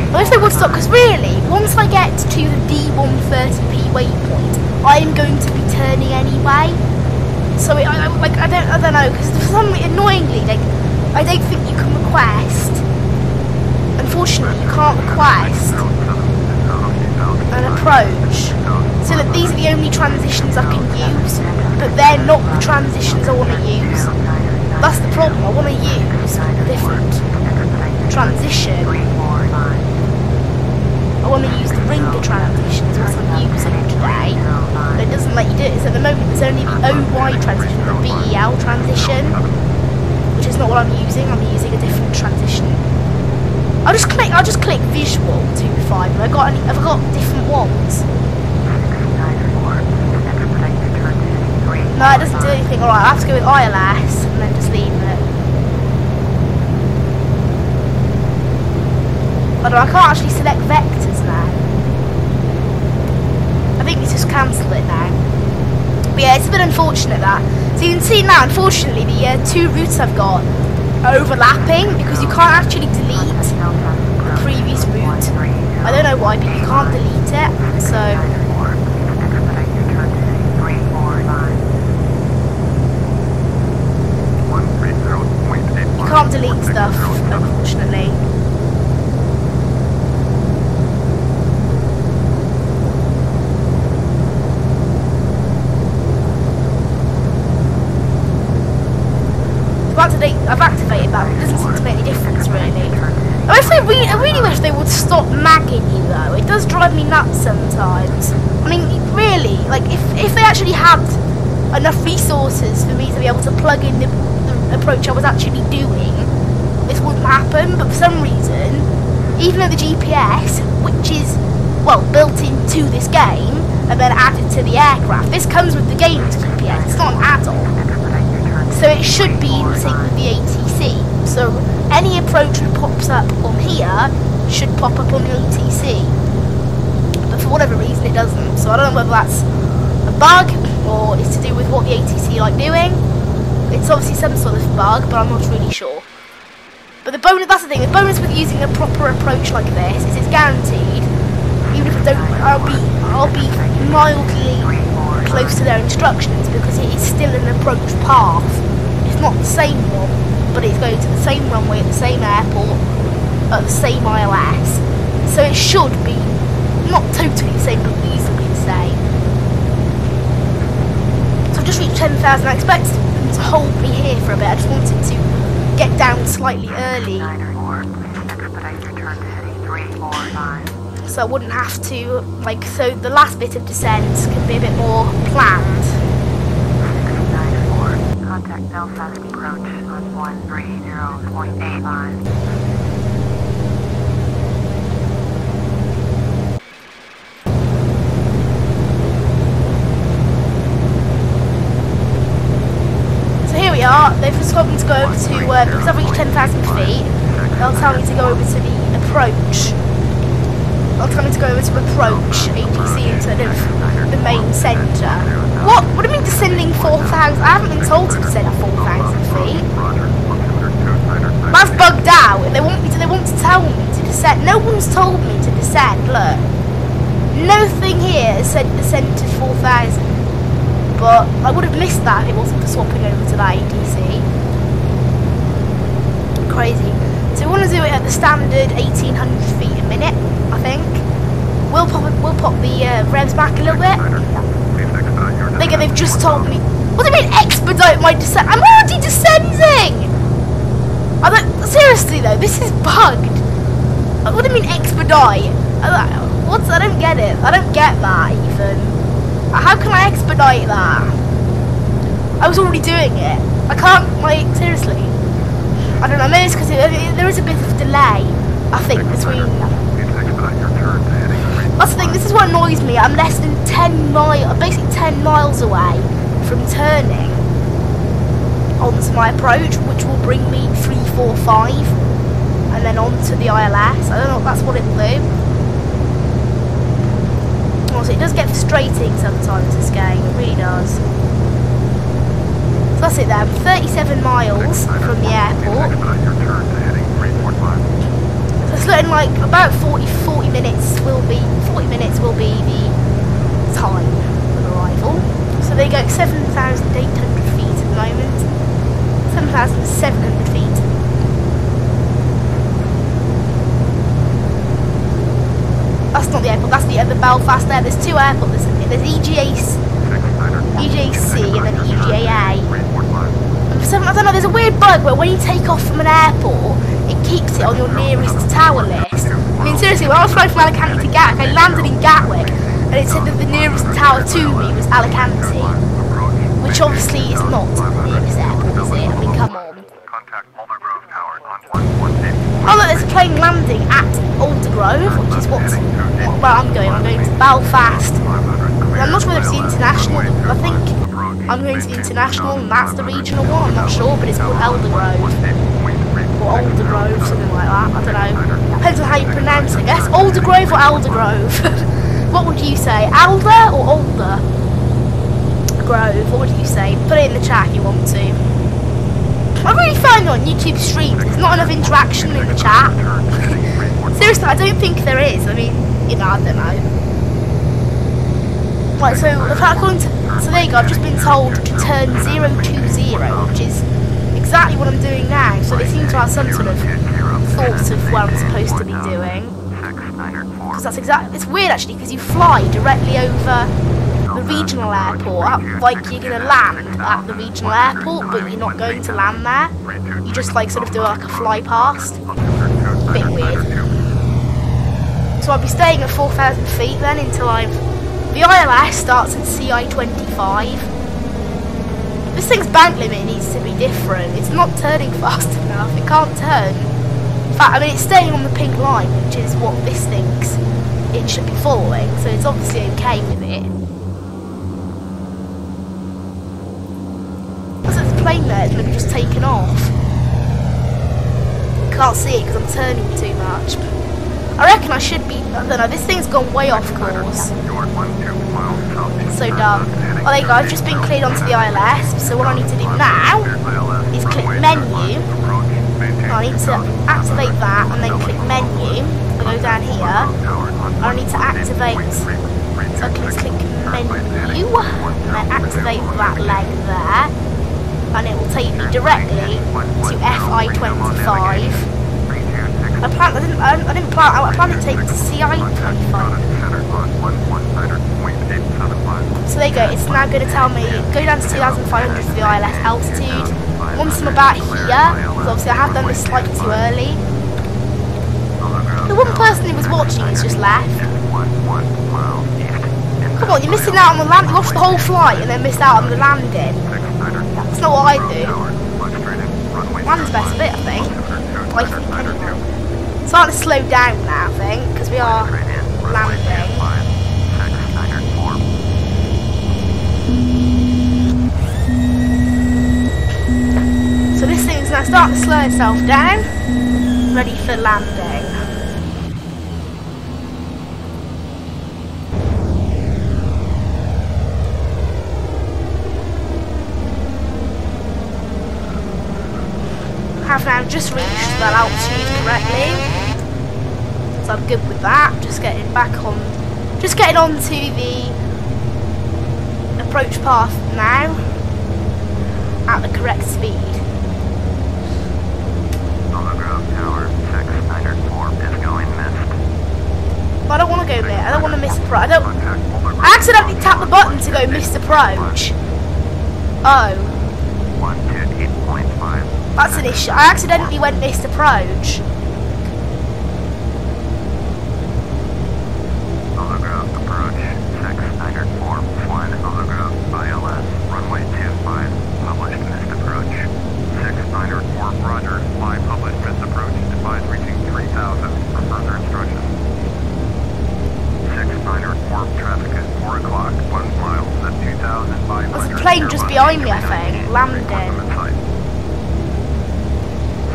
A: I wish they would stop, because really, once I get to the D130p waypoint, I am going to be turning anyway. So I don't know, because for some reason, annoyingly, like, I don't think you can request. Unfortunately, you can't request an approach, so that these are the only transitions I can use, but they're not the transitions I want to use. That's the problem. I want to use a different transition. I want to use the ringer transitions, which I'm using today, but it doesn't let you do it. So at the moment there's only the OY transition, the BEL transition, which is not what I'm using. I'm using a different transition. I'll just click visual 2.5. Have I got different ones? No, it doesn't do anything. Alright, I have to go with ILS and then just leave it. I can't actually select vectors now. I think it's just cancel it now. But yeah, it's a bit unfortunate that. So you can see now, unfortunately, the two routes I've got are overlapping because you can't actually delete the previous route. I don't know why, but you can't delete it. So you can't delete stuff, unfortunately. I've activated that, but it doesn't seem to make any difference really. I really wish they would stop nagging you though. It does drive me nuts sometimes. I mean, really, like if they actually had enough resources for me to be able to plug in the approach I was actually doing, this wouldn't happen. But for some reason, even though the GPS, which is, well, built into this game and then added to the aircraft, this comes with the game's GPS, it's not an add-on. So it should be in sync with the ATC. So any approach that pops up on here should pop up on the ATC. But for whatever reason it doesn't. So I don't know whether that's a bug or it's to do with what the ATC like doing. It's obviously some sort of bug, but I'm not really sure. But the bonus, that's the thing, the bonus with using a proper approach like this is it's guaranteed, even if I don't, I'll be mildly close to their instructions because it is still an approach path. It's not the same one, but it's going to the same runway at the same airport, at the same ILS. So it should be not totally the same, but easily the same. So I've just reached 10,000. I expect them to hold me here for a bit. I just wanted to get down slightly early, so I wouldn't have to, like, so the last bit of descent can be a bit more planned.
B: Contact Belfast approach on 130.89.
A: They've just got me to go over to, because I've reached 10,000 feet, they'll tell me to go over to the approach. They'll tell me to go over to approach ATC instead of the main centre. What? What do you mean descending 4,000? I haven't been told to descend 4,000 feet. That's bugged out. They want to tell me to descend. No one's told me to descend, look. Nothing here has said descend to 4,000. But I would have missed that if it wasn't for swapping over to that ADC. Crazy. So we want to do it at the standard 1,800 feet a minute, I think. We'll pop the revs back a little bit. They've just told me. What do you mean expedite my descent? I'm already descending. Seriously though, this is bugged. What do you mean expedite? I don't get it. I don't get that even. How can I expedite that? I was already doing it. I can't, like, seriously. I don't know, maybe it's because there is a bit of delay, I think, between... That's the thing, this is what annoys me. I'm less than 10 miles, basically 10 miles away from turning onto my approach, which will bring me 345, and then onto the ILS. I don't know if that's what it will do. So it does get frustrating sometimes, this game, it really does. So that's it then, 37 miles from the airport. So it's looking like about 40 minutes will be the time of arrival. So they go 7,800 feet at the moment, 7,700 feet. That's not the airport, that's the Belfast there. There's two airports, there's EGAC and then EGAA. I don't know, there's a weird bug where when you take off from an airport, it keeps it on your nearest tower list. I mean seriously, when I was flying from Alicante to Gatwick, I landed in Gatwick and it said that the nearest tower to me was Alicante, which obviously is not the nearest airport, is it? I mean, come on. Oh look, there's a plane landing at Aldergrove, which is where I'm going. I'm going to Belfast. I'm not sure whether it's the international. I think I'm going to the international and that's the regional one. I'm not sure, but it's called Aldergrove. Or Aldergrove, something like that. I don't know. Depends on how you pronounce it, I guess. Aldergrove or Aldergrove? What would you say? Alder or Alder? Grove, what would you say? Put it in the chat if you want to. I really find on YouTube streams there's not enough interaction in the chat. Seriously, I don't think there is. I mean, you know, I don't know. Right, so there you go, I've just been told to turn 020, which is exactly what I'm doing now. So they seem to have some sort of thoughts of what I'm supposed to be doing. Because that's exactly, it's weird actually, because you fly directly over the regional airport, like you're going to land at the regional airport, but you're not going to land there. You just like sort of do like a fly past. Bit weird. So I'll be staying at 4,000 feet then until the ILS starts at CI25. This thing's bank limit needs to be different. It's not turning fast enough. It can't turn. In fact, I mean, it's staying on the pink line, which is what this thinks it should be following. So it's obviously okay with it. Plane there, it's maybe just taken off. Can't see it because I'm turning too much. I reckon I should be, I don't know, this thing's gone way off course. So dumb. Oh, there you go, I've just been cleared onto the ILS, so what I need to do now is click menu. I need to activate that and then click menu. I'll go down here. I need to activate, so I can click menu and then activate that leg there. And it will take me directly to FI25. I planned to take it to CI25. So there you go, it's now going to tell me, go down to 2,500 for the ILS altitude. Once I'm about here, because obviously I have done this slightly too early. The one person who was watching has just left. Come on, you're missing out on the land. You watched the whole flight and then missed out on the landing. That's not what I do. Land's the best bit, I think. I think anyway. Starting to slow down now, I think, because we are landing. So this thing's now starting to slow itself down, ready for landing. Have now just reached that altitude correctly, so I'm good with that. Just getting onto the approach path now at the correct speed.
B: Tower 694 is going missed.
A: I don't want to go there. I don't want to miss approach. I accidentally tapped the button to go missed approach. Oh.
B: 128.5.
A: That's an issue. I accidentally went missed approach.
B: Holograph approach 694. Flying holograph ILS runway 25. Published missed approach. 694. Roger. Fly published missed approach. Advise reaching 3,000 for further instructions. 694. Traffic at 4 o'clock. 1 mile at 2,500.
A: There's a plane just behind me, I think. Landing.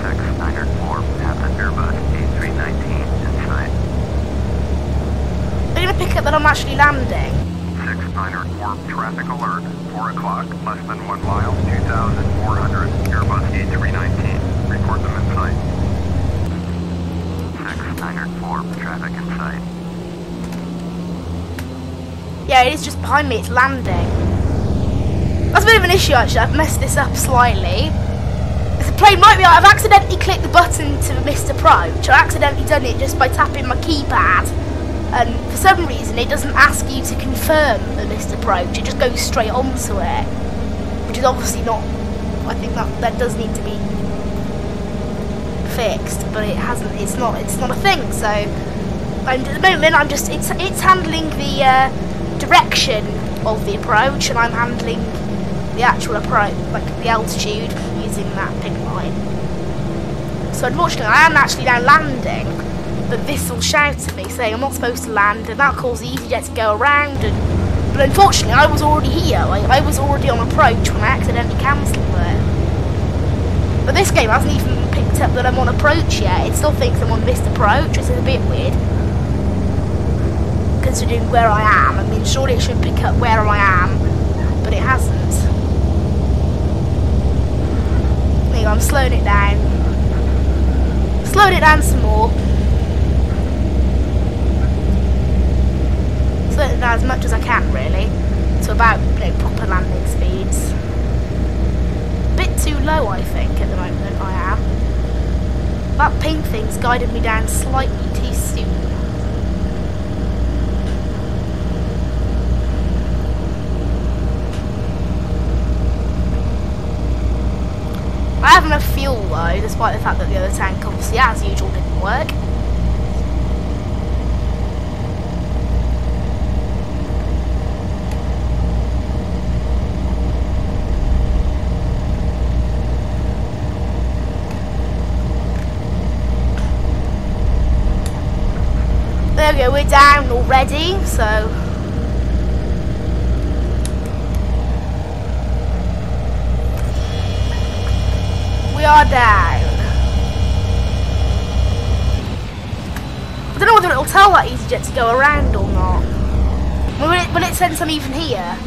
B: 694. Have the Airbus A319 in sight.
A: They're going to pick up that I'm actually landing.
B: 694. Traffic alert. 4 o'clock. Less than 1 mile. 2,400. Airbus A319. Report them in sight. 694. Traffic in sight.
A: Yeah, it is just behind me. It's landing. That's a bit of an issue, actually. I've messed this up slightly. The plane might be. I've accidentally clicked the button to missed approach. I accidentally done it just by tapping my keypad. And for some reason, it doesn't ask you to confirm the missed approach. It just goes straight onto it, which is obviously not. I think that does need to be fixed, but it hasn't. It's not a thing. So at the moment, I'm just. It's handling the direction of the approach, and I'm handling the actual approach, like the altitude, using that pink line. So unfortunately, I am actually now landing. But this will shout at me saying I'm not supposed to land, and that caused the EasyJet to go around. But unfortunately, I was already here. I was already on approach when I accidentally cancelled it. But this game hasn't even picked up that I'm on approach yet. It still thinks I'm on missed approach, which is a bit weird, considering where I am. I mean, surely it should pick up where I am, but it hasn't. There you go, I'm slowing it down. Slowing it down some more. Slow it down as much as I can, really, to about, proper landing speeds. A bit too low, I think, at the moment. I am. That pink thing's guided me down slightly too soon. I have enough fuel though, despite the fact that the other tank, obviously, as usual, didn't work. There we go, we're down already, so we are down. I don't know it'll tell that EasyJet to go around or not. Will it sense I'm even here?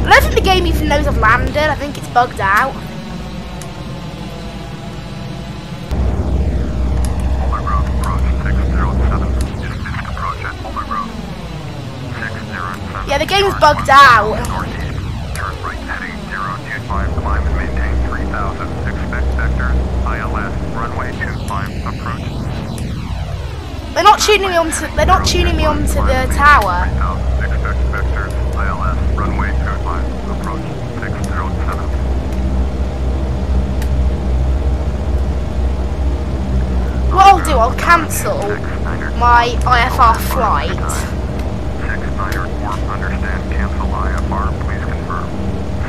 A: I don't think the game even knows I've landed. I think it's bugged out.
B: Boulder Road, approach 607. Distant approach at Boulder Road. 607.
A: Yeah, the game is bugged out.
B: Northeast. Turn right heading 025. Climb and maintain 3000. Expect vectors. ILS. Runway 25. Approach.
A: They're not tuning me onto. They're not tuning me onto the tower.
B: 3000. Expect vectors. ILS. Runway 25. Approach 607.
A: What I'll do, I'll cancel my IFR flight.
B: 694, understand, cancel IFR, please confirm.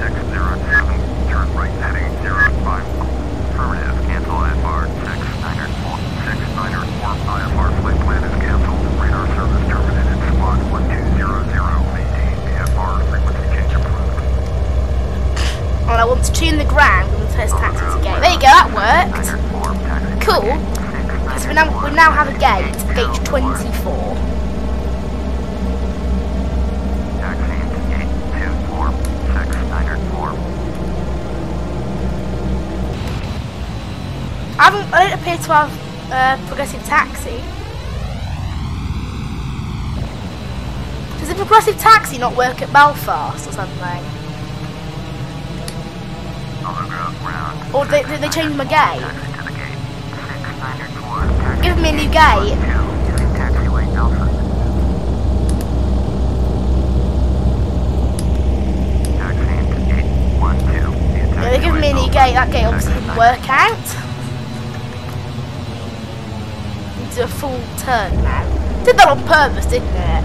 B: 607, turn right heading 05. Affirmative, cancel IFR, 694. 694, IFR flight plan is canceled. Radar service terminated, squad 1200, maintain VFR, frequency change approved.
A: And I want to tune the ground on the first taxi to gate. There you go, that worked. Cool. So we now have a gate 24.
B: Taxi to gate 24, 694.
A: I don't appear to have progressive taxi. Does the progressive taxi not work at Belfast or something? Or did they change my gate? Give me a new gate. Yeah, they give me a new gate. That gate obviously didn't work out. Do a full turn now. Did that on purpose, didn't it?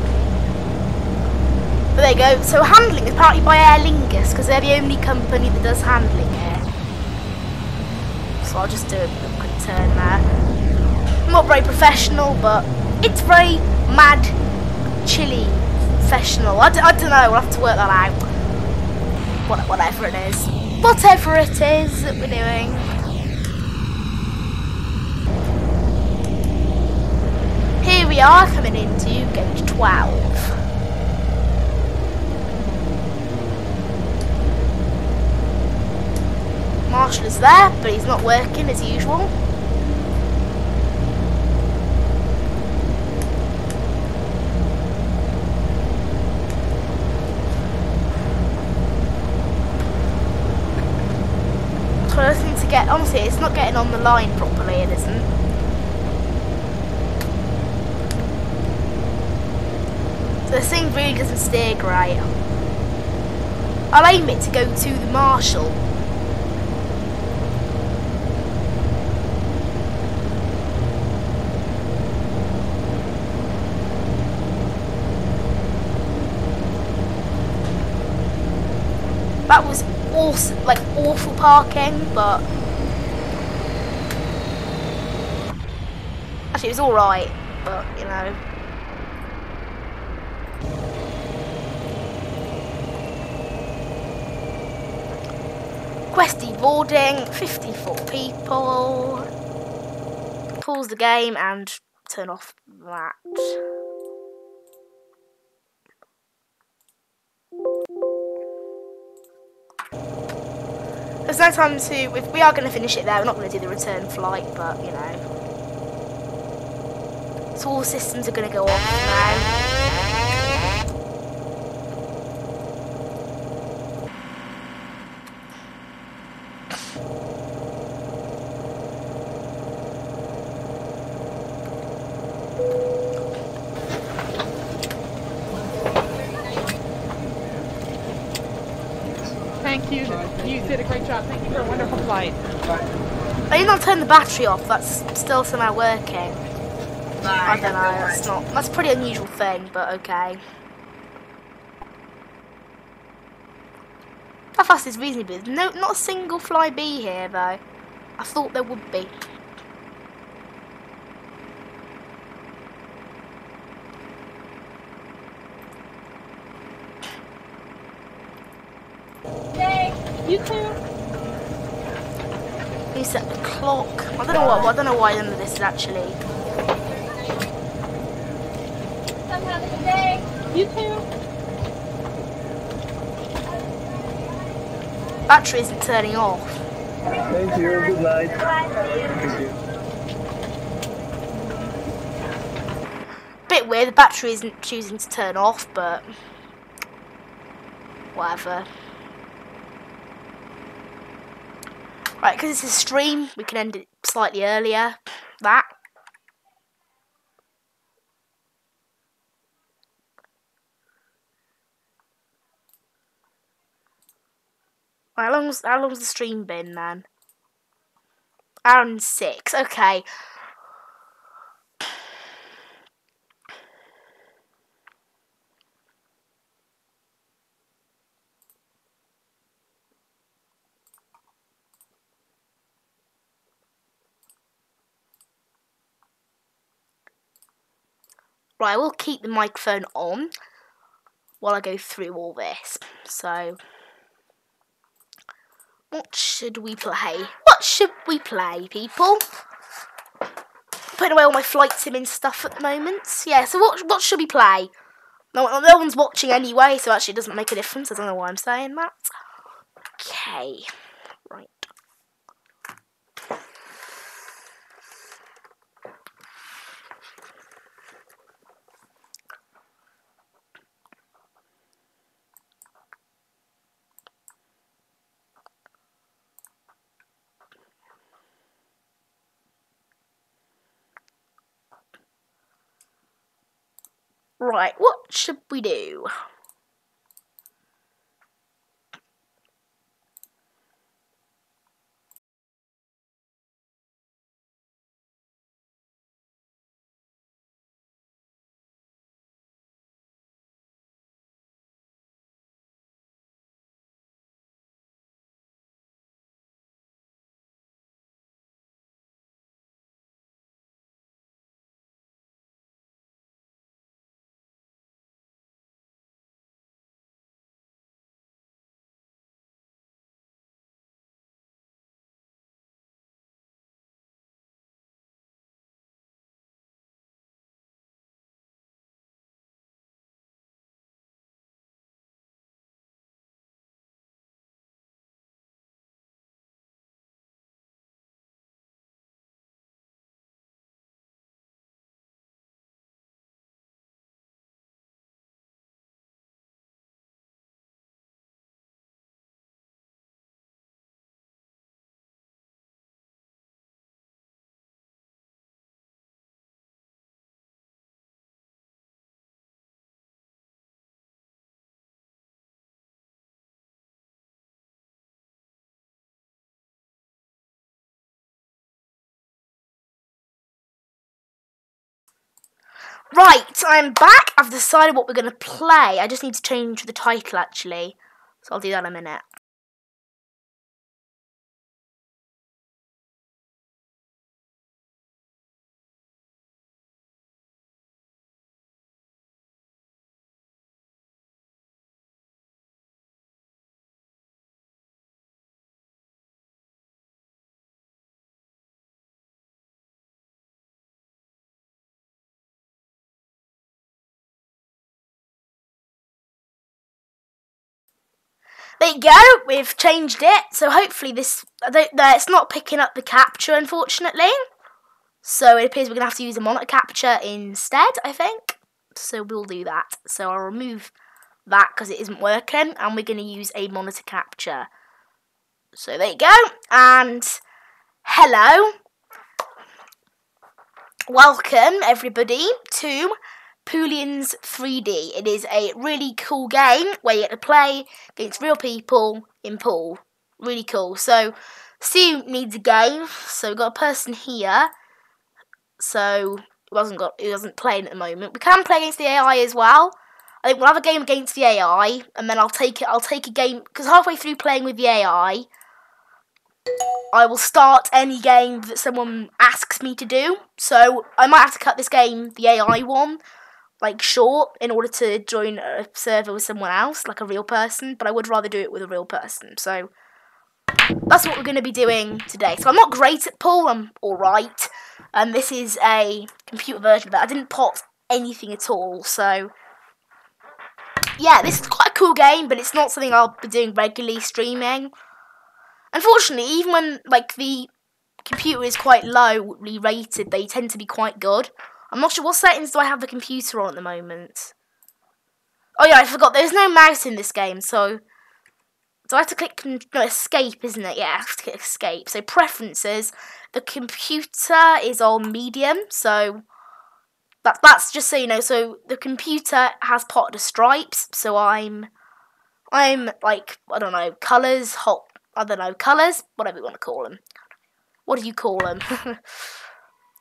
A: But there you go. So handling is partly by Aer Lingus because they're the only company that does handling here. So I'll just do a quick turn there. Not very professional, but it's very mad, chilly, professional. I don't know. We'll have to work that out. Whatever it is. Whatever it is that we're doing. Here we are coming into gauge 12. Marshall is there, but he's not working as usual. I just need to get, honestly, it's not getting on the line properly, it isn't. So this thing really doesn't steer great. I'll aim it to go to the Marshall. That was awesome, like awful parking, but actually it was alright, but you know. Questy boarding, 54 people. Pause the game and turn off that. There's no time to, if we are going to finish it there, we're not going to do the return flight, but you know. So all systems are going to go off now.
C: Thank you. You did a great job. Thank you for a wonderful flight.
A: I did not turn the battery off. That's still somehow working. I don't know. That's not. That's a pretty unusual thing, but okay. How fast is reasonably? No, not a single flyby here though. I thought there would be.
C: You clear?
A: You set the clock. I don't know why none of this is actually.
C: Have a good day. You too.
A: Battery isn't turning off.
E: Thank you. Good night. Thank you.
A: Bit weird. The battery isn't choosing to turn off, but whatever. Right, because it's a stream, we can end it slightly earlier. That. Right, how long's the stream been, then? Hour and 6. Okay. Right, I will keep the microphone on while I go through all this. So, what should we play? What should we play, people? Putting away all my flight sim stuff at the moment. Yeah, so what should we play? No one's watching anyway, so actually it doesn't make a difference. I don't know why I'm saying that. Okay, right. Right, what should we do? Right, I'm back. I've decided what we're going to play. I just need to change the title, actually. So I'll do that in a minute. There you go, we've changed it, so hopefully this, it's not picking up the capture, unfortunately. So it appears we're going to have to use a monitor capture instead, I think. So we'll do that. So I'll remove that because it isn't working, and we're going to use a monitor capture. So there you go, and hello. Welcome, everybody, to Poolians 3D. It is a really cool game where you get to play against real people in pool. Really cool. So, Stu needs a game. So we've got a person here. So he wasn't playing at the moment. We can play against the AI as well. I think we'll have a game against the AI, and then I'll take a game because halfway through playing with the AI, I will start any game that someone asks me to do. So I might have to cut this game, the AI one, like short in order to join a server with someone else, like a real person, but I would rather do it with a real person. So that's what we're going to be doing today. So I'm not great at pool, I'm alright. And this is a computer version of it. I didn't pot anything at all, so yeah, this is quite a cool game, but it's not something I'll be doing regularly streaming. Unfortunately, even when like the computer is quite lowly rated, they tend to be quite good. I'm not sure what settings do I have the computer on at the moment. Oh yeah, I forgot, there's no mouse in this game, so do I have to click escape, isn't it? Yeah, I have to click escape. So preferences, the computer is on medium, so that's just so you know. So the computer has potted of stripes, so I'm like, I don't know, colours, colours, whatever you want to call them. What do you call them?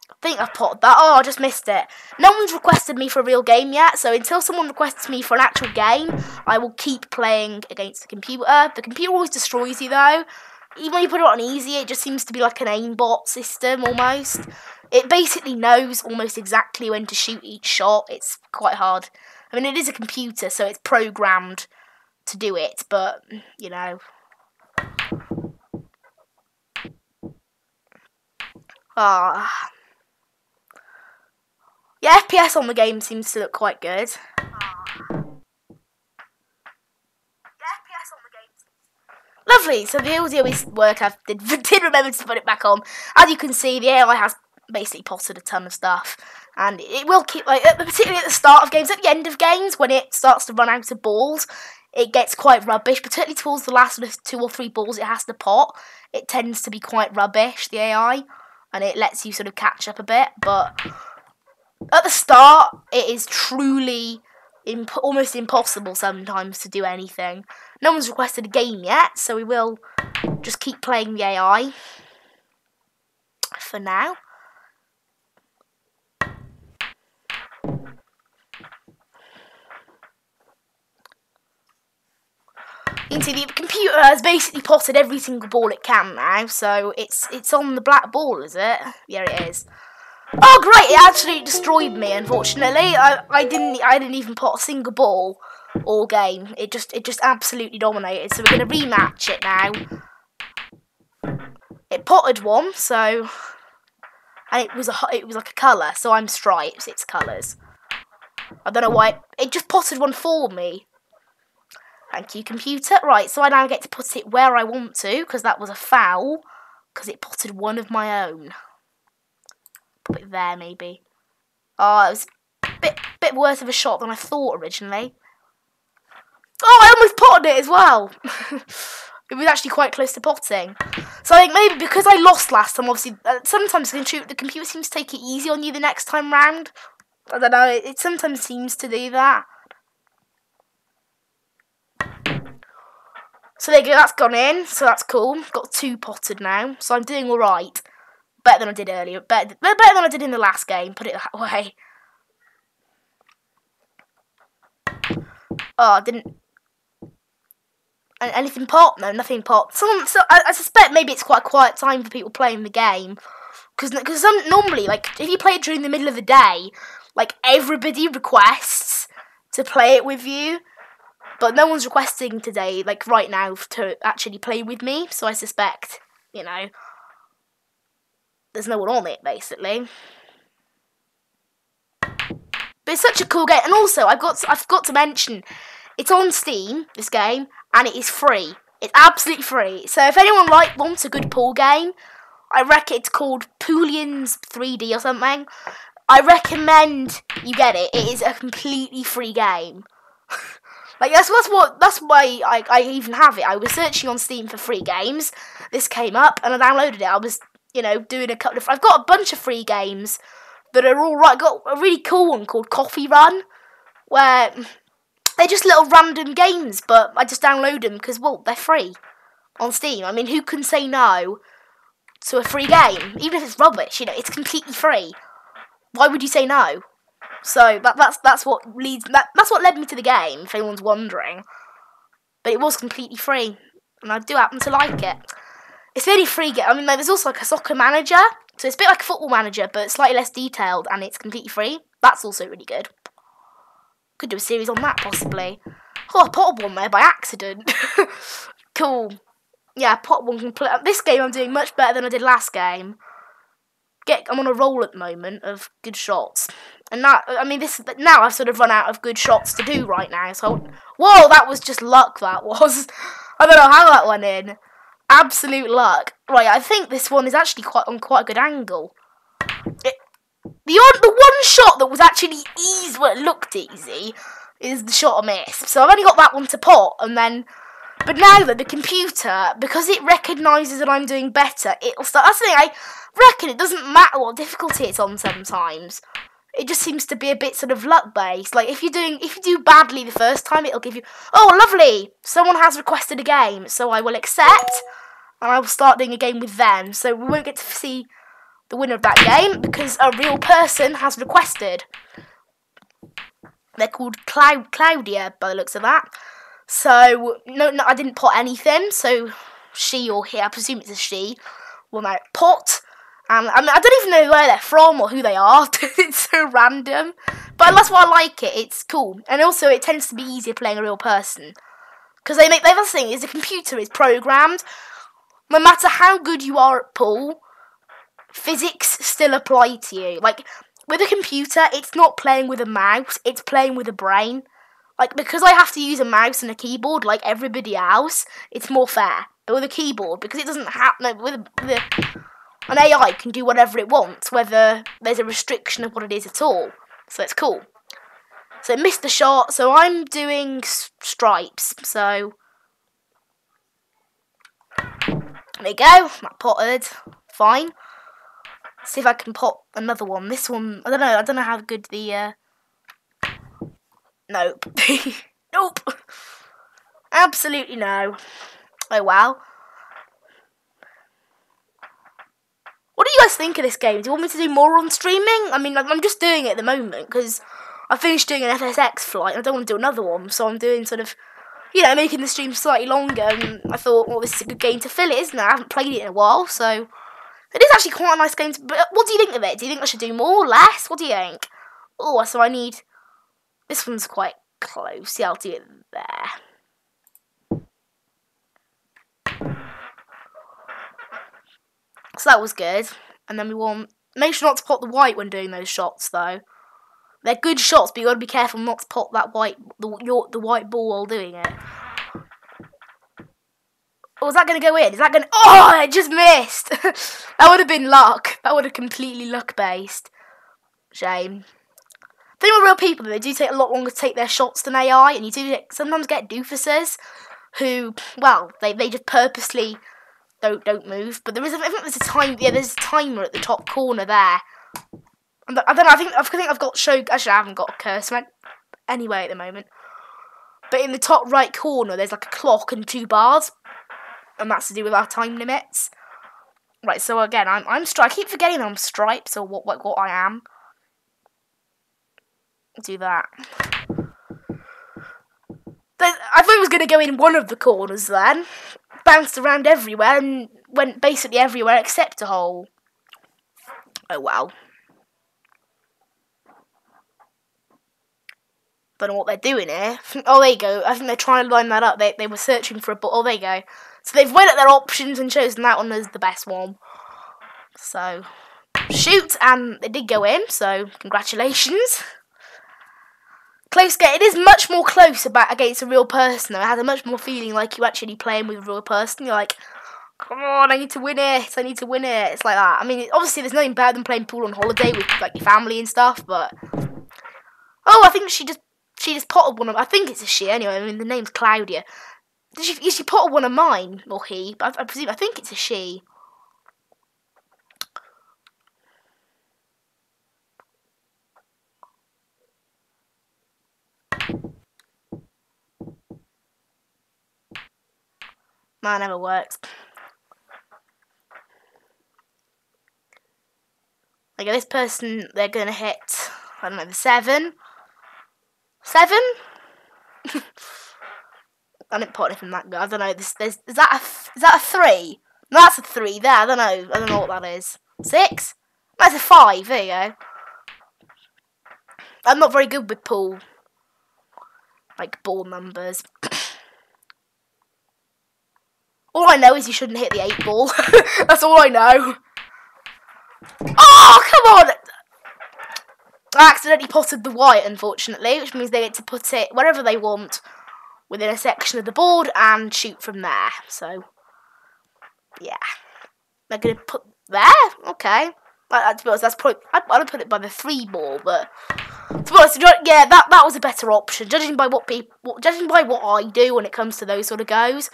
A: I think I've potted that. Oh, I just missed it. No one's requested me for a real game yet, so until someone requests me for an actual game, I will keep playing against the computer. The computer always destroys you, though. Even when you put it on easy, it just seems to be like an aimbot system, almost. It basically knows almost exactly when to shoot each shot. It's quite hard. I mean, it is a computer, so it's programmed to do it, but, you know. Ah. Yeah, FPS on the game seems to look quite good. Lovely, so the audio is work. I did remember to put it back on. As you can see, the AI has basically potted a ton of stuff. And it will keep, like, particularly at the start of games, at the end of games, when it starts to run out of balls, it gets quite rubbish, particularly towards the last 2 or 3 balls it has to pot. It tends to be quite rubbish, the AI, and it lets you sort of catch up a bit, but at the start, it is truly almost impossible sometimes to do anything. No one's requested a game yet, so we will just keep playing the AI for now. You can see the computer has basically potted every single ball it can now, so it's on the black ball, is it? Yeah, it is. Oh great! It actually destroyed me. Unfortunately, I didn't even pot a single ball all game. It just absolutely dominated. So we're gonna rematch it now. It potted one, so, and it was like a colour. So I'm stripes. It's colours. I don't know why it just potted one for me. Thank you, computer. Right, so I now get to put it where I want to, because that was a foul, because it potted one of my own. Put it there, maybe. Oh, it was a bit worse of a shot than I thought originally. Oh, I almost potted it as well. It was actually quite close to potting. So I think maybe because I lost last time, obviously, sometimes the computer seems to take it easy on you the next time round. I don't know, it sometimes seems to do that. So there you go, that's gone in, so that's cool. Got 2 potted now, so I'm doing alright. Better than I did earlier, better than I did in the last game, put it that way. Oh, I didn't. Anything pop? No, nothing pop. So I suspect maybe it's quite a quiet time for people playing the game. Because normally, like, if you play it during the middle of the day, like, everybody requests to play it with you. But no one's requesting today, like, right now, to actually play with me. So I suspect, you know, there's no one on it, basically. But it's such a cool game. And also, I forgot to mention, it's on Steam, this game, and it is free. It's absolutely free. So if anyone wants a good pool game, I reckon it's called Poolians 3D or something. I recommend you get it. It is a completely free game. Like, that's why I even have it. I was searching on Steam for free games. This came up, and I downloaded it. I was, you know, doing a couple of... I've got a bunch of free games that are all right. I've got a really cool one called Coffee Run, where they're just little random games, but I just download them because, well, they're free on Steam. I mean, who can say no to a free game? Even if it's rubbish, you know, it's completely free. Why would you say no? So that's what led me to the game, if anyone's wondering. But it was completely free, and I do happen to like it. It's a really free game. I mean, there's also like a soccer manager, so it's a bit like a football manager, but slightly less detailed, and it's completely free. That's also really good. Could do a series on that, possibly. Oh, I potted one there by accident. Cool. Yeah, pot one complete. This game I'm doing much better than I did last game. I'm on a roll at the moment of good shots. And now I've sort of run out of good shots to do right now. So, whoa, that was just luck, that was. I don't know how that went in. Absolute luck. Right, I think this one is actually on quite a good angle. The one shot that was actually easy, well, it looked easy, is the shot I missed. So I've only got that one to pot, and then... But now that the computer, because it recognises that I'm doing better, it'll start... That's the thing, I reckon it doesn't matter what difficulty it's on sometimes. It just seems to be a bit sort of luck-based. Like, if you do badly the first time, it'll give you... Oh, lovely! Someone has requested a game, so I will accept, and I will start doing a game with them. So we won't get to see the winner of that game, because a real person has requested. They're called Claudia, by the looks of that. So, no, I didn't pot anything, so she or he, I presume it's a she, will now pot. And I don't even know where they're from or who they are. It's so random. But that's why I like it. It's cool. And also, it tends to be easier playing a real person. Because the other thing is, the computer is programmed. No matter how good you are at pool, physics still apply to you. Like, with a computer, it's not playing with a mouse, it's playing with a brain. Like, because I have to use a mouse and a keyboard like everybody else, it's more fair. But with a keyboard, because it doesn't have... No, an AI can do whatever it wants, whether there's a restriction of what it is at all. So it's cool. So it missed the shot, so I'm doing stripes. So there you go, that potted. Fine. See if I can pot another one. This one, I don't know how good the nope. Nope. Absolutely no. Oh wow. What do you guys think of this game? Do you want me to do more on streaming? I mean, I'm just doing it at the moment because I finished doing an FSX flight and I don't want to do another one. So I'm doing sort of, you know, making the stream slightly longer. And I thought, well, this is a good game to fill it, isn't it? I haven't played it in a while, so it is actually quite a nice game. But what do you think of it? Do you think I should do more, less? What do you think? Oh, so I need... This one's quite close. Yeah, I'll do it there. So that was good. And then we want... Make sure not to pot the white when doing those shots, though. They're good shots, but you got to be careful not to pot that white... the white ball while doing it. Oh, is that going to go in? Is that going to... Oh, it just missed! That would have been luck. That would have completely luck-based. Shame. The thing with real people, they do take a lot longer to take their shots than AI, and you do sometimes get doofuses who, well, they just purposely... Don't move, but I think there's a time. Yeah, there's a timer at the top corner there. And I don't know. I think I've got show. Actually, I haven't got a cursor anyway at the moment. But in the top right corner, there's like a clock and 2 bars, and that's to do with our time limits. Right. So again, I'm I keep forgetting I'm stripes or what I am. Do that. I thought it was going to go in one of the corners then. Bounced around everywhere and went basically everywhere except a hole. Oh wow. Don't know what they're doing here. Oh, there you go. I think they're trying to line that up. They were searching for a ball. Oh, there you go. So they've went at their options and chosen that one as the best one. So, shoot, and they did go in, so congratulations. Close game. It is much more close against a real person, though. It has a much more feeling like you're actually playing with a real person. You're like, come on, I need to win it. I need to win it. It's like that. I mean, obviously, there's nothing better than playing pool on holiday with like your family and stuff. But oh, I think she just potted one of. I think it's a she anyway. I mean, the name's Claudia. She potted one of mine or he? But I think it's a she. That never works. Like this person, they're gonna hit. I don't know, the 7. 7? I didn't pot anything that good. I don't know. Is that a 3? No, that's a 3 there. I don't know what that is. 6? That's a 5. There you go. I'm not very good with pool, like ball numbers. All I know is you shouldn't hit the 8 ball. That's all I know. Oh, come on! I accidentally potted the white, unfortunately, which means they get to put it wherever they want within a section of the board and shoot from there. So, yeah. They're going to put there? Okay. To be honest, that's probably, I'd put it by the 3 ball, but to be honest, yeah, that was a better option. Judging by what I do when it comes to those sort of goes,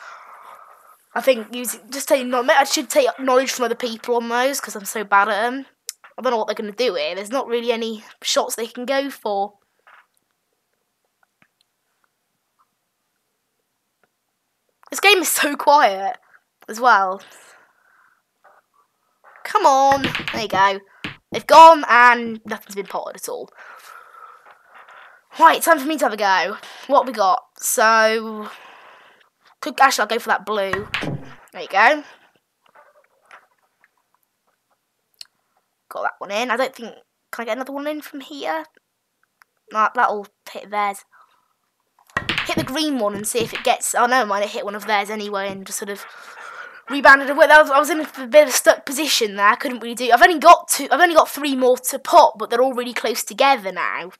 A: I think I should take knowledge from other people on those because I'm so bad at them. I don't know what they're going to do here. There's not really any shots they can go for. This game is so quiet as well. Come on. There you go. They've gone and nothing's been potted at all. Right, time for me to have a go. What have we got? So, actually, I'll go for that blue. There you go. Got that one in. I don't think... Can I get another one in from here? No, that'll hit theirs. Hit the green one and see if it gets... Oh, no, mine. It hit one of theirs anyway and just sort of rebounded away. I was in a bit of a stuck position there. I couldn't really do... I've only got 3 more to pot, but they're all really close together now.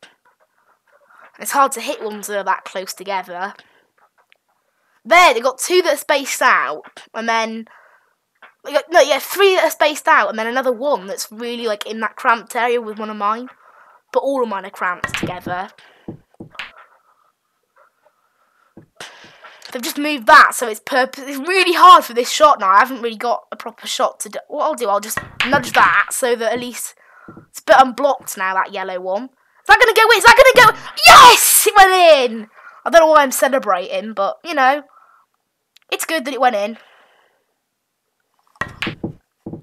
A: It's hard to hit ones that are that close together. There, they've got 2 that are spaced out, and then... 3 that are spaced out, and then another 1 that's really, like, in that cramped area with one of mine. But all of mine are cramped together. They've just moved that, so it's really hard for this shot now. I haven't really got a proper shot to do. What I'll do, I'll just nudge that, so that at least it's a bit unblocked now, that yellow one. Is that going to go in? Is that going to go? Yes! It went in! I don't know why I'm celebrating, but, you know, it's good that it went in.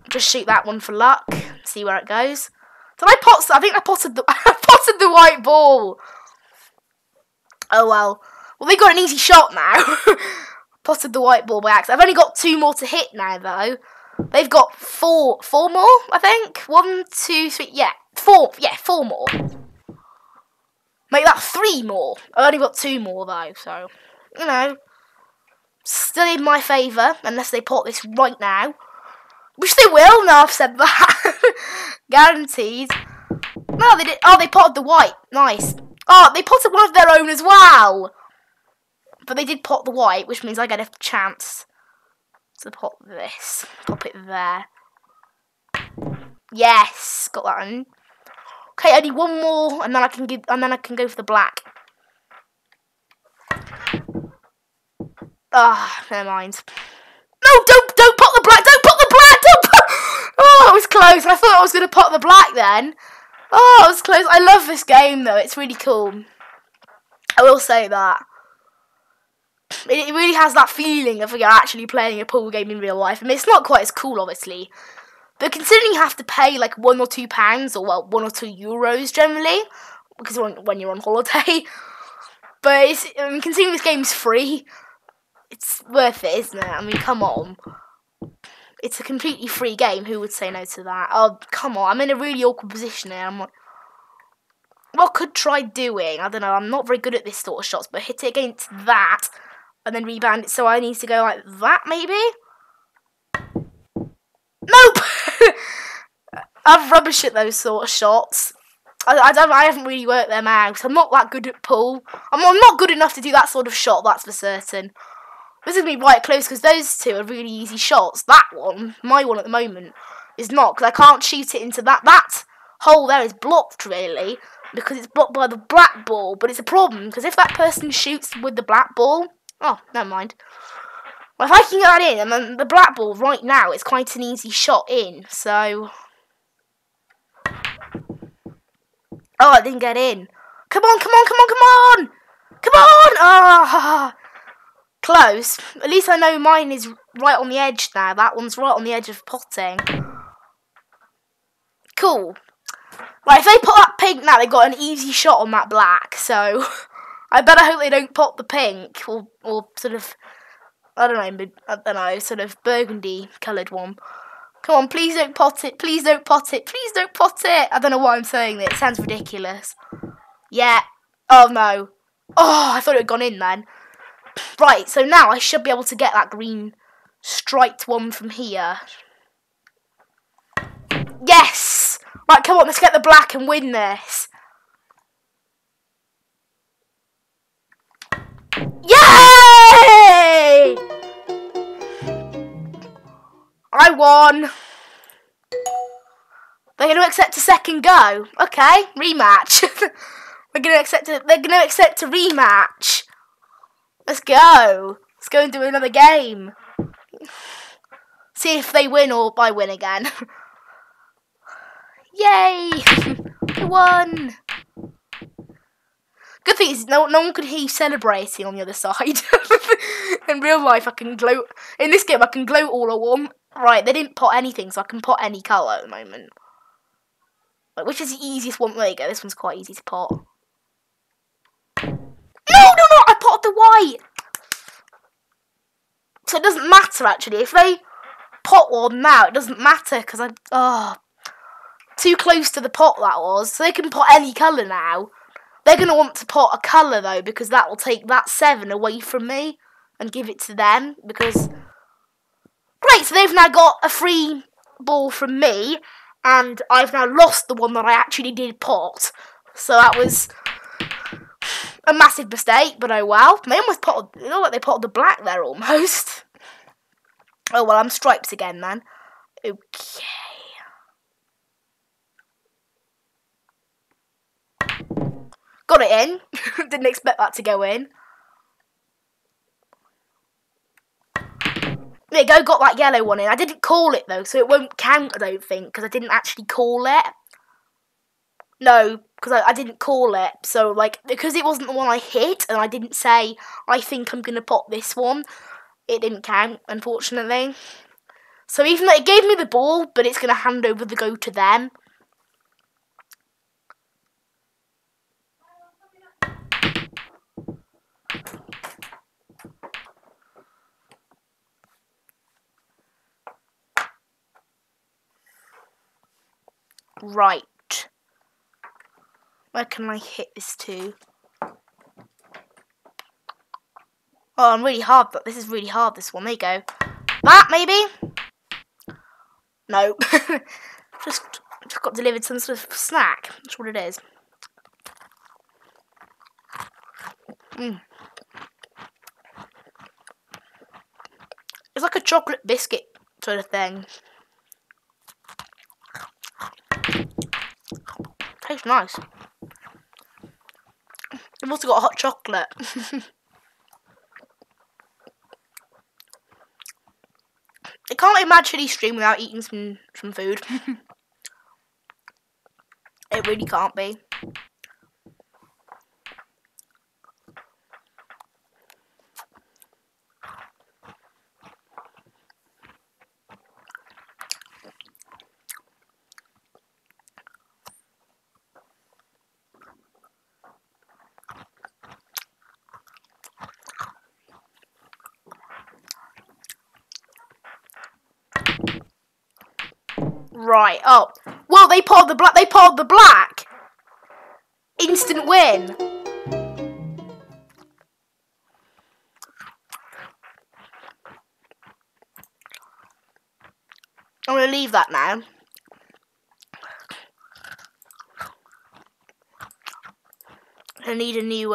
A: Just shoot that one for luck. See where it goes. Did I pot? I think I potted the the white ball. Oh well. Well, they got an easy shot now. Potted the white ball by accident. I've only got 2 more to hit now, though. They've got 4 more, I think. 1, 2, 3. Yeah, 4. Yeah, 4 more. Make that 3 more. I've only got 2 more though, so you know, still in my favour unless they pot this right now. Which they will, now I've said that. Guaranteed. No, they did. Oh, they potted the white. Nice. Oh, they potted one of their own as well. But they did pot the white, which means I get a chance to pot this. Pop it there. Yes, got that in. Okay, only 1 more, and then I can go for the black. Ah, never mind. No, don't pot the black. Don't pot the black. Don't pot. Oh, it was close. I thought I was going to pot the black then. Oh, it was close. I love this game though. It's really cool. I will say that. It really has that feeling of you're actually playing a pool game in real life. I mean, it's not quite as cool, obviously. But considering you have to pay like £1 or £2, or well, €1 or €2 generally, because when you're on holiday. But I mean, considering this game's free, it's worth it, isn't it? I mean, come on. It's a completely free game. Who would say no to that? Oh, come on. I'm in a really awkward position here. I'm like, what could try doing? I don't know. I'm not very good at this sort of shots, but hit it against that and then rebound it. So I need to go like that, maybe? Nope! I'm rubbish at those sort of shots. I haven't really worked them out. I'm not that good at pool. I'm not good enough to do that sort of shot, that's for certain. This is going to be right close because those 2 are really easy shots. That one, my one at the moment, is not because I can't shoot it into that. That hole there is blocked, really, because it's blocked by the black ball. But it's a problem because if that person shoots with the black ball... Oh, never mind. Well, if I can get that in, and then the black ball right now is quite an easy shot in, so... Oh, it didn't get in. Come on, come on, come on, come on! Come on! Ah, close. At least I know mine is right on the edge now. That one's right on the edge of potting. Cool. Right, if they put that pink now, they've got an easy shot on that black, so... I better hope they don't pop the pink, or sort of... I don't know, sort of burgundy coloured one. Come on, please don't pot it, please don't pot it, please don't pot it. I don't know why I'm saying this, it sounds ridiculous. Yeah. Oh no. Oh, I thought it had gone in then. Right, so now I should be able to get that green striped one from here. Yes! Right, come on, let's get the black and win this. Yay! I won. They're going to accept a second go. Okay, rematch. They're going to accept a rematch. Let's go. Let's go and do another game. See if they win or I win again. Yay! I won. Good thing is no one could hear you celebrating on the other side. In real life, I can gloat. In this game, I can gloat all I want. Right, they didn't pot anything, so I can pot any colour at the moment. Like, which is the easiest one? There you go. This one's quite easy to pot. No! I potted the white. So it doesn't matter actually. If they pot one now, it doesn't matter because too close to the pot that was. So they can pot any colour now. They're going to want to pot a colour though, because that will take that 7 away from me and give it to them. Because great, so they've now got a free ball from me, and I've now lost the one that I actually did pot. So that was a massive mistake, but oh well. They almost potted, it looked like they potted the black there almost. Oh well, I'm stripes again then. Okay. Got it in. Didn't expect that to go in. There you go, got that yellow one in. I didn't call it though, so it won't count, I don't think, because I didn't actually call it. No, because I didn't call it. So, like, because it wasn't the one I hit, and I didn't say, I think I'm going to pot this one, it didn't count, unfortunately. So even though it gave me the ball, but it's going to hand over the go to them. Right. Where can I hit this to? Oh, I'm really hard, but this is really hard, this one. There you go. That, maybe? No. just got delivered some sort of snack. That's what it is. It's like a chocolate biscuit sort of thing. Tastes nice. I've also got hot chocolate. I can't imagine stream without eating some food. It really can't be. Right. Oh. Well, they potted the black. They potted the black. Instant win. I'm gonna leave that now. I need a new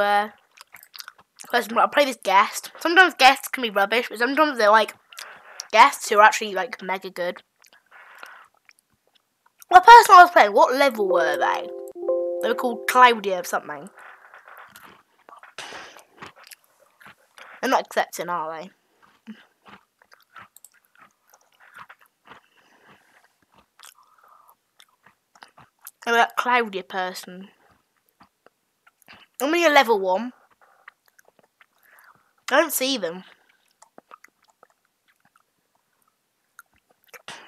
A: person. I'll play this guest. Sometimes guests can be rubbish, but sometimes they're like guests who are actually like mega good. The person I was playing, what level were they? They were called Claudia or something. They're not accepting, are they? They were that Claudia person. I'm only a level 1. I don't see them.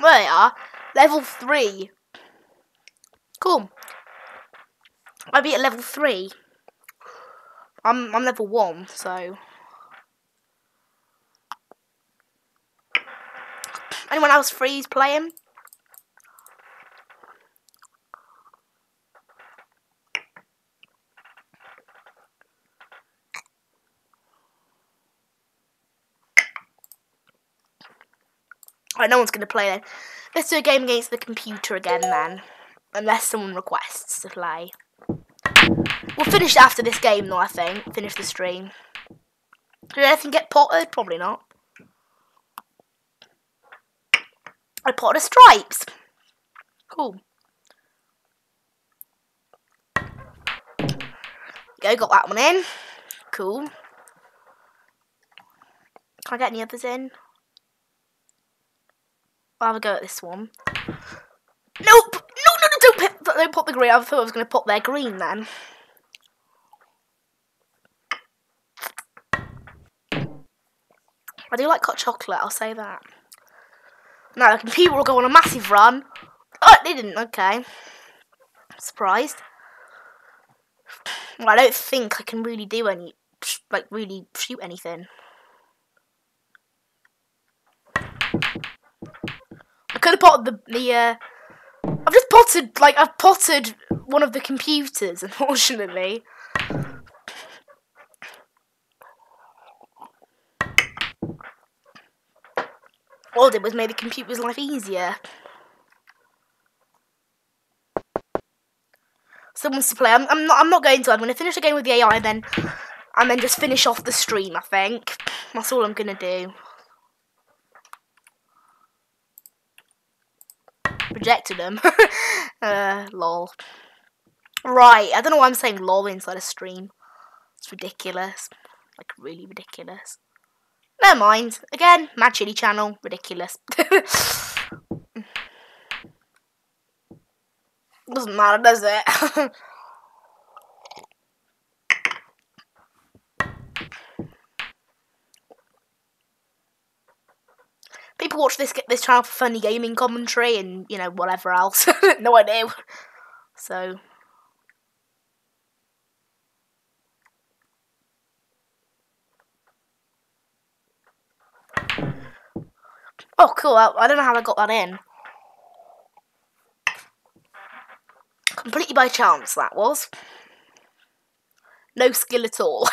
A: There they are. Level 3. Cool. I'd be at level 3. I'm level 1, so. Anyone else freeze playing? Right, no one's going to play then. Let's do a game against the computer again then. Unless someone requests to play. We'll finish after this game though, I think. Finish the stream. Did anything get potted? Probably not. I potted stripes. Cool. Go, got that one in. Cool. Can I get any others in? I'll have a go at this one. Nope! No, don't put the green. I thought I was going to put their green then. I do like hot chocolate, I'll say that. Now the computer will go on a massive run. Oh, it didn't, okay. Surprised. Well, I don't think I can really do any, like, really shoot anything. I could have potted I've just potted, like, I've potted one of the computers, unfortunately. All I did was make the computer's life easier. Someone wants to play. I'm not going to. I'm going to finish the game with the AI and then just finish off the stream, I think. That's all I'm going to do. Rejected them. Lol. Right, I don't know why I'm saying lol inside a stream. It's ridiculous. Like, really ridiculous. Never mind. Again, Mad Chili channel. Ridiculous. Doesn't matter, does it? People watch this channel for funny gaming commentary and, you know, whatever else. No idea. So... Oh, cool. I don't know how I got that in. Completely by chance, that was. No skill at all.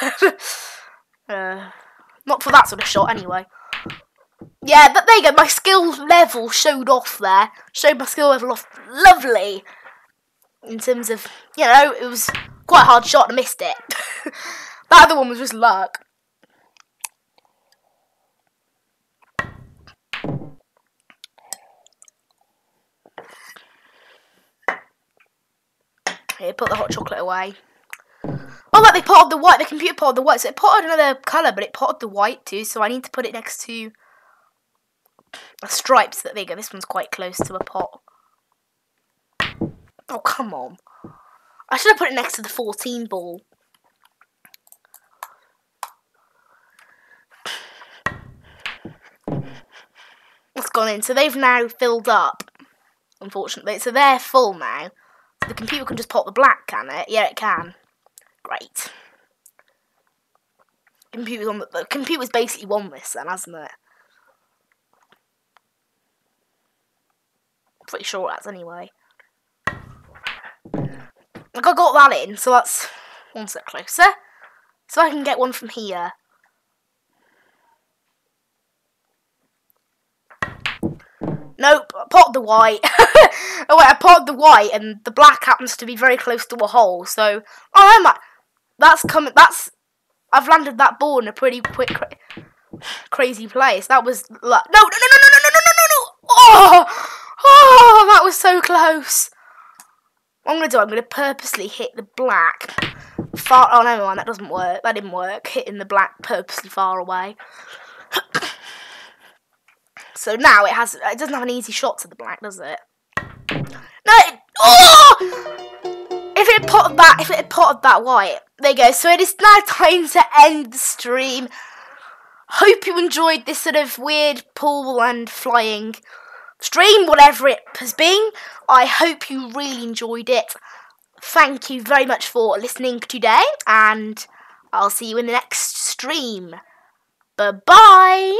A: Not for that sort of shot, anyway. Yeah, but there you go. My skill level showed off there. Showed my skill level off. Lovely. In terms of, you know, it was quite a hard shot and I missed it. That other one was just luck. Here, put the hot chocolate away. Oh, like they potted the white. The computer potted the white. So it potted another colour, but it potted the white too. So I need to put it next to a stripe. So that, there you go. This one's quite close to a pot. Oh, come on. I should have put it next to the 14 ball. What's gone in? So they've now filled up, unfortunately. So they're full now. So the computer can just pop the black, can it? Yeah, it can. Great. The computer's basically won this then, hasn't it? Pretty sure it has anyway. Like, I got that in, so that's one step closer. So I can get one from here. Nope, I potted the white. Oh wait, I potted the white, and the black happens to be very close to a hole. So, oh, that's coming. I've landed that ball in a pretty quick, crazy place. That was luck. No! Oh, that was so close. What I'm gonna do? I'm gonna purposely hit the black far. Oh, never mind. That doesn't work. That didn't work. Hitting the black purposely far away. So now it doesn't have an easy shot to the black, does it? No! If it had potted that white. There you go. So it is now time to end the stream. Hope you enjoyed this sort of weird pool and flying stream, whatever it has been. I hope you really enjoyed it. Thank you very much for listening today, and I'll see you in the next stream. Bye-bye!